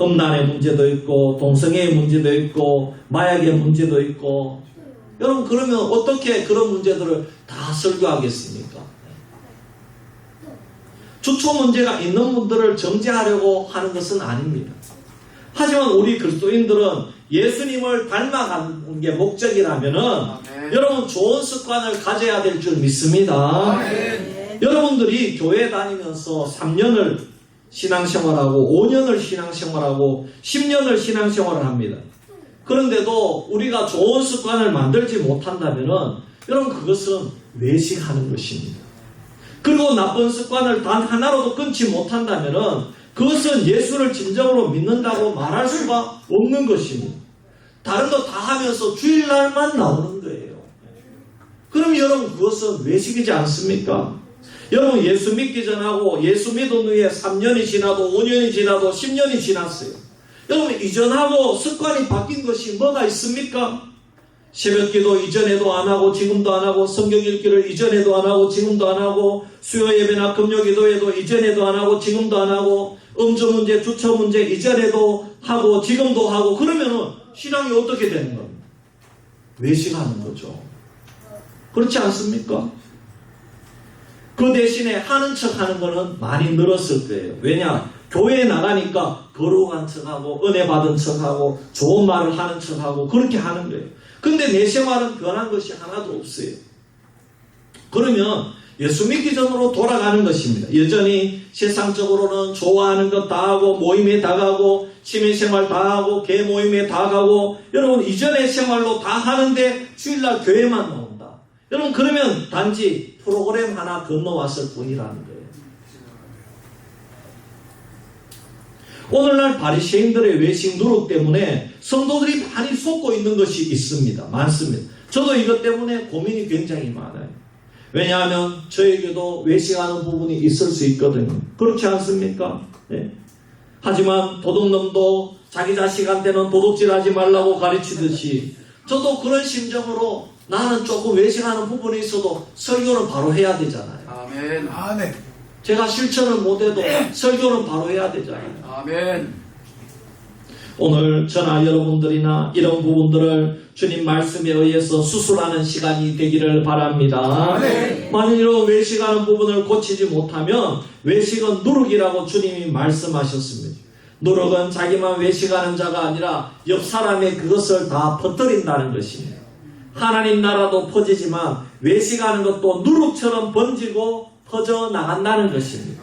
음란의 문제도 있고 동성애의 문제도 있고 마약의 문제도 있고, 여러분, 그러면 어떻게 그런 문제들을 다 설교하겠습니까? 주초 문제가 있는 분들을 정죄하려고 하는 것은 아닙니다. 하지만 우리 그리스도인들은 예수님을 닮아가는 게 목적이라면은, 여러분, 좋은 습관을 가져야 될 줄 믿습니다. 여러분들이 교회 다니면서 3년을 신앙생활하고 5년을 신앙생활하고 10년을 신앙생활을 합니다. 그런데도 우리가 좋은 습관을 만들지 못한다면은, 여러분, 그것은 외식하는 것입니다. 그리고 나쁜 습관을 단 하나로도 끊지 못한다면은 그것은 예수를 진정으로 믿는다고 말할 수가 없는 것입니다. 다른 거 다 하면서 주일날만 나오는 거예요. 그럼 여러분, 그것은 외식이지 않습니까? 여러분, 예수 믿기 전하고 예수 믿은 후에 3년이 지나도 5년이 지나도 10년이 지났어요. 여러분, 이전하고 습관이 바뀐 것이 뭐가 있습니까? 새벽기도 이전에도 안 하고 지금도 안 하고, 성경 읽기를 이전에도 안 하고 지금도 안 하고, 수요 예배나 금요기도에도 이전에도 안 하고 지금도 안 하고, 음주 문제, 주처 문제 이전에도 하고 지금도 하고, 그러면은 신앙이 어떻게 되는 겁니까? 외식하는 거죠. 그렇지 않습니까? 그 대신에 하는 척 하는 거는 많이 늘었을 거예요. 왜냐? 교회에 나가니까 거룩한 척하고 은혜 받은 척하고 좋은 말을 하는 척하고 그렇게 하는 거예요. 근데 내 생활은 변한 것이 하나도 없어요. 그러면 예수 믿기 전으로 돌아가는 것입니다. 여전히 세상적으로는 좋아하는 것 다 하고, 모임에 다 가고, 취미생활 다 하고, 개 모임에 다 가고, 여러분, 이전의 생활로 다 하는데 주일날 교회만 나온다. 여러분, 그러면 단지 프로그램 하나 건너왔을 뿐이라는 거예요. 오늘날 바리새인들의 외식 누룩 때문에 성도들이 많이 속고 있는 것이 있습니다. 많습니다. 저도 이것 때문에 고민이 굉장히 많아요. 왜냐하면 저에게도 외식하는 부분이 있을 수 있거든요. 그렇지 않습니까? 네. 하지만 도둑놈도 자기 자식한테는 도둑질하지 말라고 가르치듯이 저도 그런 심정으로 나는 조금 외식하는 부분이 있어도 설교는 바로 해야 되잖아요. 아멘. 아멘. 제가 실천을 못해도 설교는 바로 해야 되잖아요. 아멘. 오늘 저나 여러분들이나 이런 부분들을 주님 말씀에 의해서 수술하는 시간이 되기를 바랍니다. 만일 이런 외식하는 부분을 고치지 못하면 외식은 누룩이라고 주님이 말씀하셨습니다. 누룩은 자기만 외식하는 자가 아니라 옆 사람의 그것을 다 퍼뜨린다는 것입니다. 하나님 나라도 퍼지지만 외식하는 것도 누룩처럼 번지고 퍼져 나간다는 것입니다.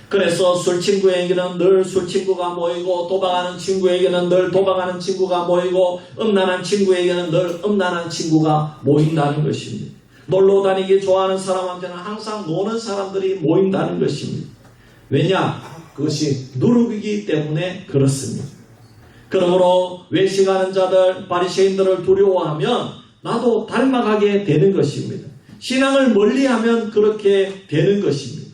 그래서 술 친구에게는 늘 술 친구가 모이고 도박하는 친구에게는 늘 도박하는 친구가 모이고 음란한 친구에게는 늘 음란한 친구가 모인다는 것입니다. 놀러 다니기 좋아하는 사람한테는 항상 노는 사람들이 모인다는 것입니다. 왜냐? 그것이 누룩이기 때문에 그렇습니다. 그러므로 외식하는 자들, 바리새인들을 두려워하면 나도 닮아가게 되는 것입니다. 신앙을 멀리하면 그렇게 되는 것입니다.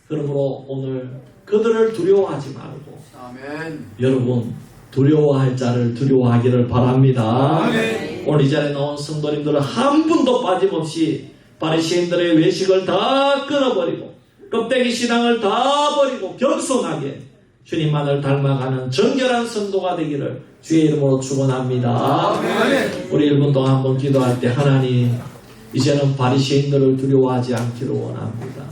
그러므로 오늘 그들을 두려워하지 말고 아멘. 여러분 두려워할 자를 두려워하기를 바랍니다. 아멘. 오늘 이 자리에 나온 성도님들은 한 분도 빠짐없이 바리새인들의 외식을 다 끊어버리고 껍데기 신앙을 다 버리고 겸손하게 주님만을 닮아가는 정결한 성도가 되기를 주의 이름으로 축원합니다. 아멘. 우리 1분 동안 한번 기도할 때 하나님 이제는 바리새인들을 두려워하지 않기를 원합니다.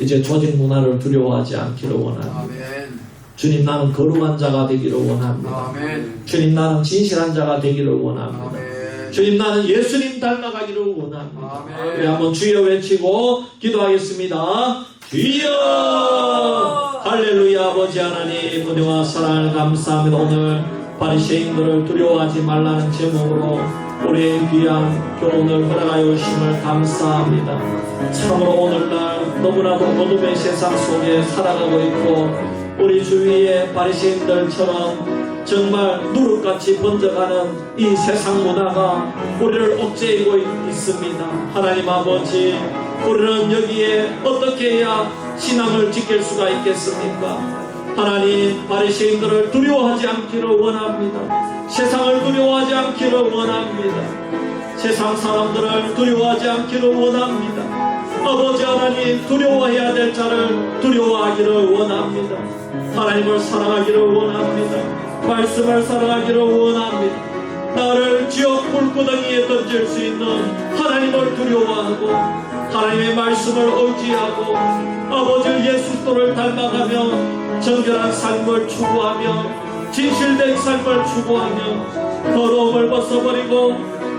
이제 조직 문화를 두려워하지 않기를 원합니다. 아멘. 주님 나는 거룩한 자가 되기를 원합니다. 아멘. 주님 나는 진실한 자가 되기를 원합니다. 아멘. 주님 나는 예수님 닮아가기를 원합니다. 아멘. 우리 한번 주여 외치고 기도하겠습니다. 주여 할렐루야. 아버지 하나님 은혜와 사랑을 감사합니다. 오늘 바리새인들을 두려워하지 말라는 제목으로 우리의 귀한 교훈을 허락하여 주심을 감사합니다. 참으로 오늘날 너무나도 어둠의 세상 속에 살아가고 있고 우리 주위의 바리새인들처럼 정말 누룩같이 번져가는 이 세상 문화가 우리를 억제하고 있습니다. 하나님 아버지, 우리는 여기에 어떻게 해야 신앙을 지킬 수가 있겠습니까? 하나님, 바리새인들을 두려워하지 않기를 원합니다. 세상을 두려워하지 않기를 원합니다. 세상 사람들을 두려워하지 않기를 원합니다. 아버지 하나님, 두려워해야 될 자를 두려워하기를 원합니다. 하나님을 사랑하기를 원합니다. 말씀을 사랑하기를 원합니다. 나를 지옥 불구덩이에 던질 수 있는 하나님을 두려워하고 하나님의 말씀을 의지하고 아버지 예수님을 닮아가며 정결한 삶을 추구하며 진실된 삶을 추구하며 더러움을 벗어버리고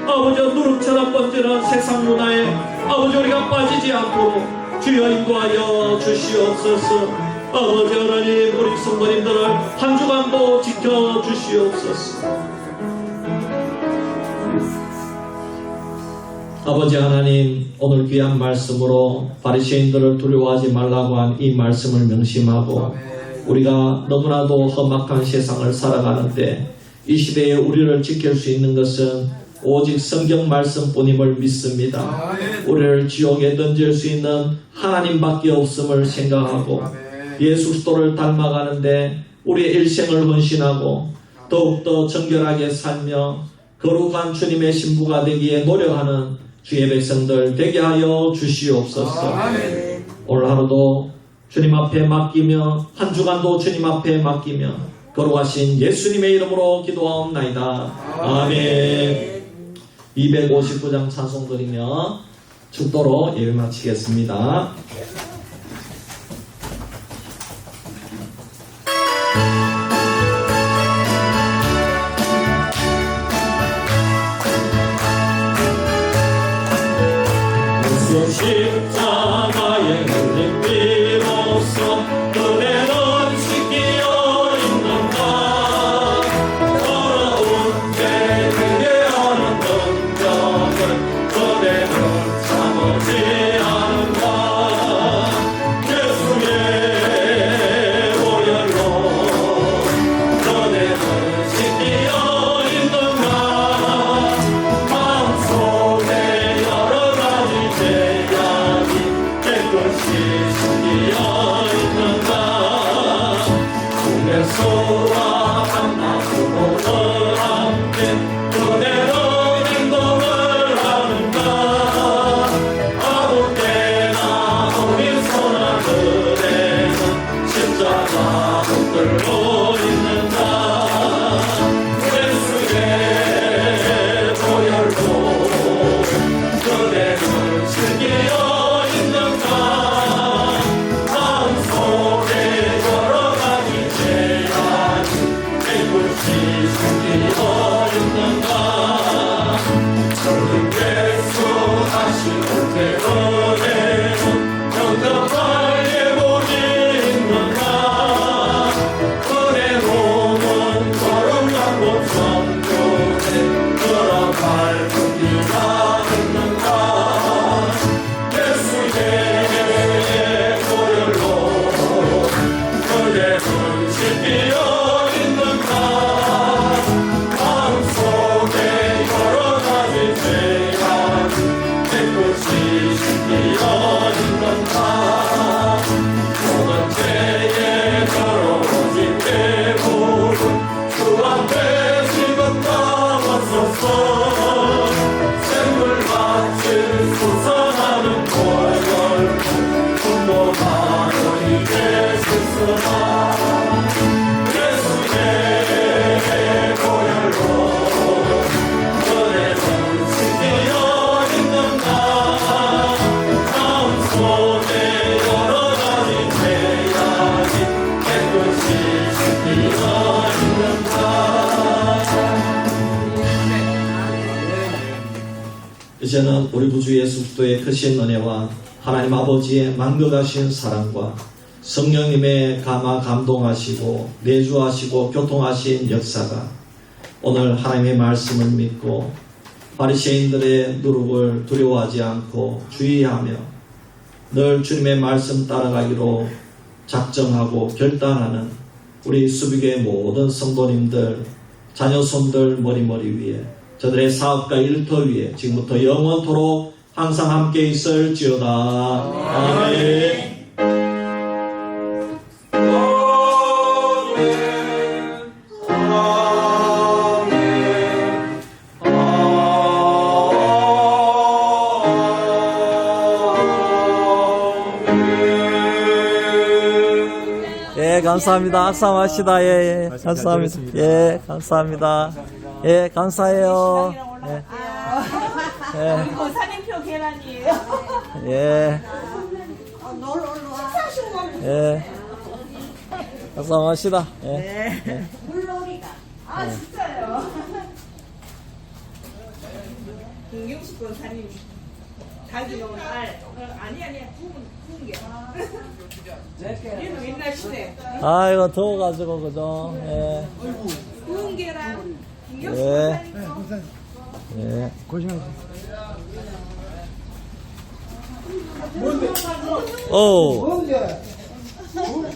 아버지 누룩처럼 번지는 세상 문화에 아버지 우리가 빠지지 않도록 주여 인도하여 주시옵소서. 아버지 하나님 우리 성도님들을 한 주간도 지켜주시옵소서. 아버지 하나님 오늘 귀한 말씀으로 바리새인들을 두려워하지 말라고 한 이 말씀을 명심하고 우리가 너무나도 험악한 세상을 살아가는데 이 시대에 우리를 지킬 수 있는 것은 오직 성경 말씀뿐임을 믿습니다. 우리를 지옥에 던질 수 있는 하나님밖에 없음을 생각하고 예수 그리스도를 닮아가는데 우리의 일생을 헌신하고 더욱더 정결하게 살며 거룩한 주님의 신부가 되기에 노력하는 주의 백성들 되게 하여 주시옵소서. 오늘 하루도 주님 앞에 맡기며 한 주간도 주님 앞에 맡기며 거룩하신 예수님의 이름으로 기도하옵나이다. 아멘. 259장 찬송 드리며 축도로 예배 마치겠습니다. 십자가에 흘린 피로써 은혜는 씻기어 있는가. 더러운 죄 위에하는 능력은 그대는 참으지 않는가. 예수의 보혈로 그대는 씻기어 있는가. 마음속에 여러 가지 죄 숨기어 있는가 꿈에서와 만나보고는 함께 그대로 행동을 하는가 아무 때나 우리 손아들에는 십자가 붙들고 있는가 예수의 보혈로 그대는 즐기어 있는가 마음속에 여러 가지 죄악이 깨끗이 숨기어 있는가 주님 예수 다시 올 때로에는 영접할 예복이 있는가 그대 몸은 거룩하고 정결해 들어갈 준비가 있는가 예수의 보혈로 그대는 지피어 있는가 마음속에 여러 가지 죄악이 깨끗이 숨기어 있는가 모든 죄에 더러워진 내 몸은 주 앞에 지금 나왔소서 샘물같이 솟아나는 보혈로 분노하여 이제 스스로 예수의 보혈로 그대는 지키어 있는가 마음속에 여러 가지 죄악이 깨끗이 지키어 있는가 이제는 우리 구주 예수 그리스도의 크신 은혜와 하나님 아버지의 만극하신 사랑과 성령님의 감동하시고 내주하시고 교통하신 역사가 오늘 하나님의 말씀을 믿고 바리새인들의 누룩을 두려워하지 않고 주의하며 늘 주님의 말씀 따라가기로 작정하고 결단하는 우리 수비교회 모든 성도님들 자녀손들 머리머리 위에 저들의 사업과 일터 위에 지금부터 영원토록 항상 함께 있을지어다. 아멘. 예, 감사합니다. 악상합시다. 예, 예, 감사합니다. 예, 감사합니다. 예, 감사해요. 예, 예, 권사님표 계란이에요. 예, 예, 감사합시다. 예, 예. 아 진짜요. 김경수 권사님 닭이 너무 아니야 구운 게. 얘는 맨날 시네. 아, 이거 더워가지고, 그죠? 예, 구운 게랑 김경수 예. 권사님 거. 예. 오,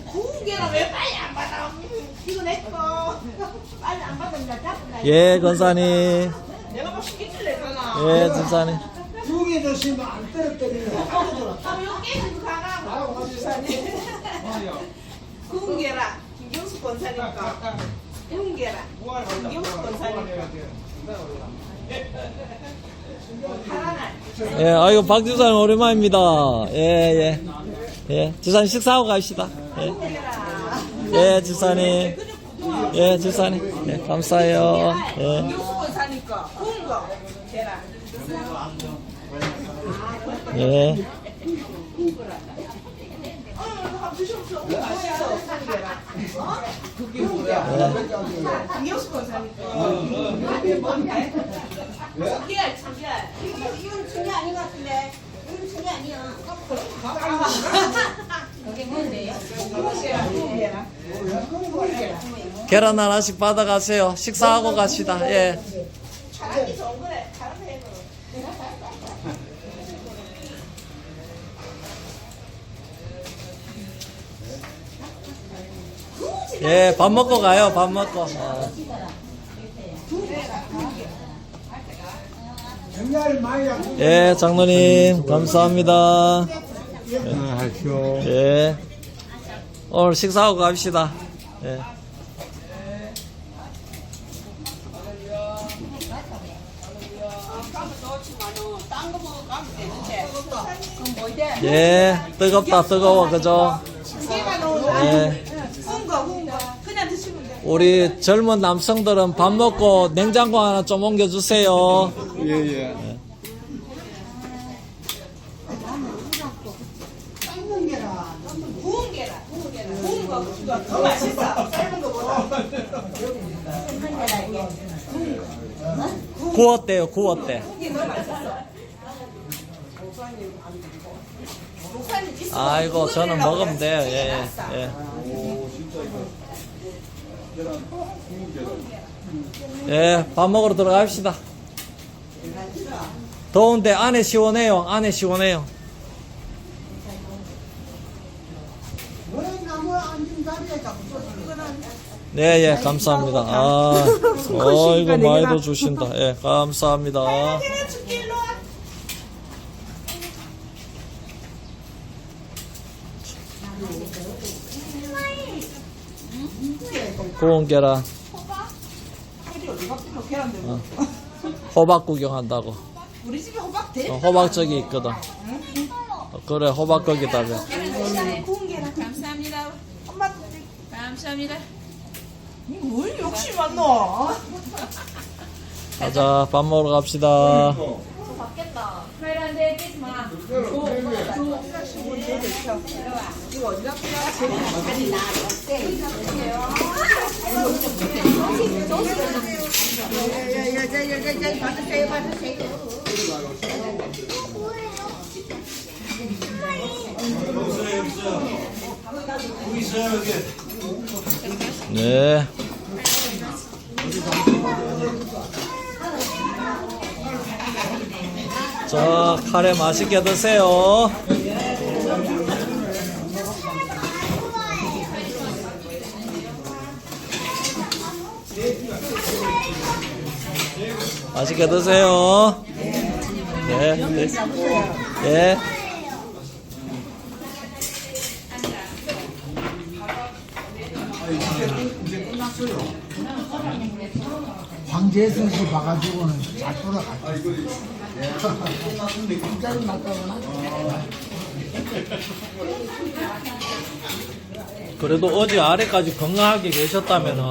구운 게랑 왜 빨리 안 받아? 이거 내 거. 빨리 안 받으면 나 잡을라. 예, 권사님. 내가 뭐 시키길래잖아. 예, 권사님. 두개 드시면 안 떨어뜨리는 아, 여기 계속 가라고. 권사님. 구운 게랑 김경수 권사님 거. 구운 게랑 김경수 권사님 거. 예, 아이고, 박 주사님 오랜만입니다. 예, 예. 예, 주사님 식사하고 갑시다. 예. 예, 주사님. 예, 주사님. 예, 감사해요. 예. 김경수 권사님 거. 구운 거. 계란. 예. 그게 뭐야? 김경수 권사님 거. 이게 뭔데? 청계알, 청계알. 이건 중이 아닌 것 같은데. 이건 중이 아니야. 이게 뭔데요? 계란 하나씩 받아가세요. 식사하고 갑시다. 예. 잘하기 좋은 거래. 잘하네. 예, 밥 먹고 가요. 밥 먹고. 어. 정말 많이 하고 예, 장로님 감사합니다. 예. 오늘 식사하고 갑시다. 예. 딴거 먹어 가면 되는데. 그럼 뭐 이제? 예. 뜨겁다, 뜨거워. 그죠? 예. 그냥 드시면 돼. 우리 젊은 남성들은 밥 먹고 냉장고 하나 좀 옮겨주세요. 예예. 구운 거가 더 맛있어. 삶은 거보다. 구웠대요, 구웠대. 이게 더 맛있어. 목사님 있으면 아이고, 저는 구워드리려고 먹으면 돼요. 그래. 예, 진짜 예. 낫다. 예, 밥 먹으러 들어갑시다. 더운데 안에 시원해요, 안에 시원해요. 네, 예, 감사합니다. 아, 어이구, 많이도 주신다. 예, 감사합니다. 구운 계란. 호박 구경한다고. 우리 집에 호박 돼? 호박 저기 있거든. 그래, 호박 거기다. 구운 계란. 감사합니다. 엄마 감사합니다. 뭘 욕심 많노? 가자, 밥 먹으러 갑시다. 받겠다. 카메라인데 떼지 마. 네. 자, 카레 맛있게 드세요. 맛있게 드세요. 네. 네. 예. 황재성 씨 봐가지고는 잘 돌아갔어. 진짜로 났다거나. 그래도 어제 아래까지 건강하게 계셨다면은,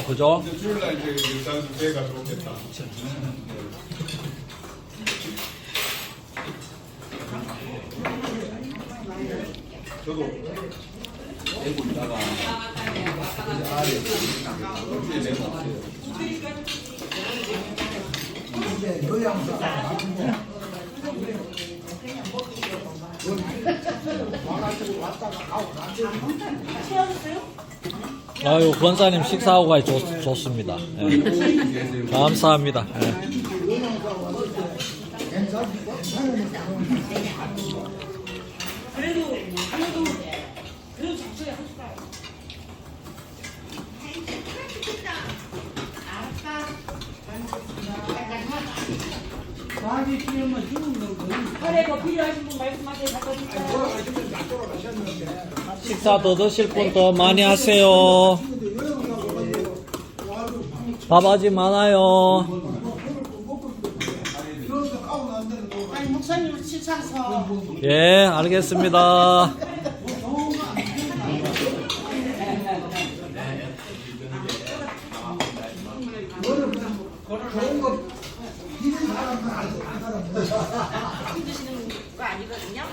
그죠? 주일날 이제 일단 배가 좋겠다. 저도 대구 있다가 아래 이제 요양사가 나중에 와가지고 왔다가 가고 나중에 아유, 권사님 식사하고 가기 좋습니다. 예. 감사합니다. 예. 식사 더 드실 분 더 많이 하세요. 밥 아직 많아요. 목사님 식사서 예, 알겠습니다. 좋은 거 비는 사람은 안 사람 힘드시는 거 아니거든요.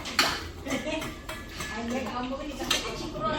내가 안 먹으니까 시끄러워.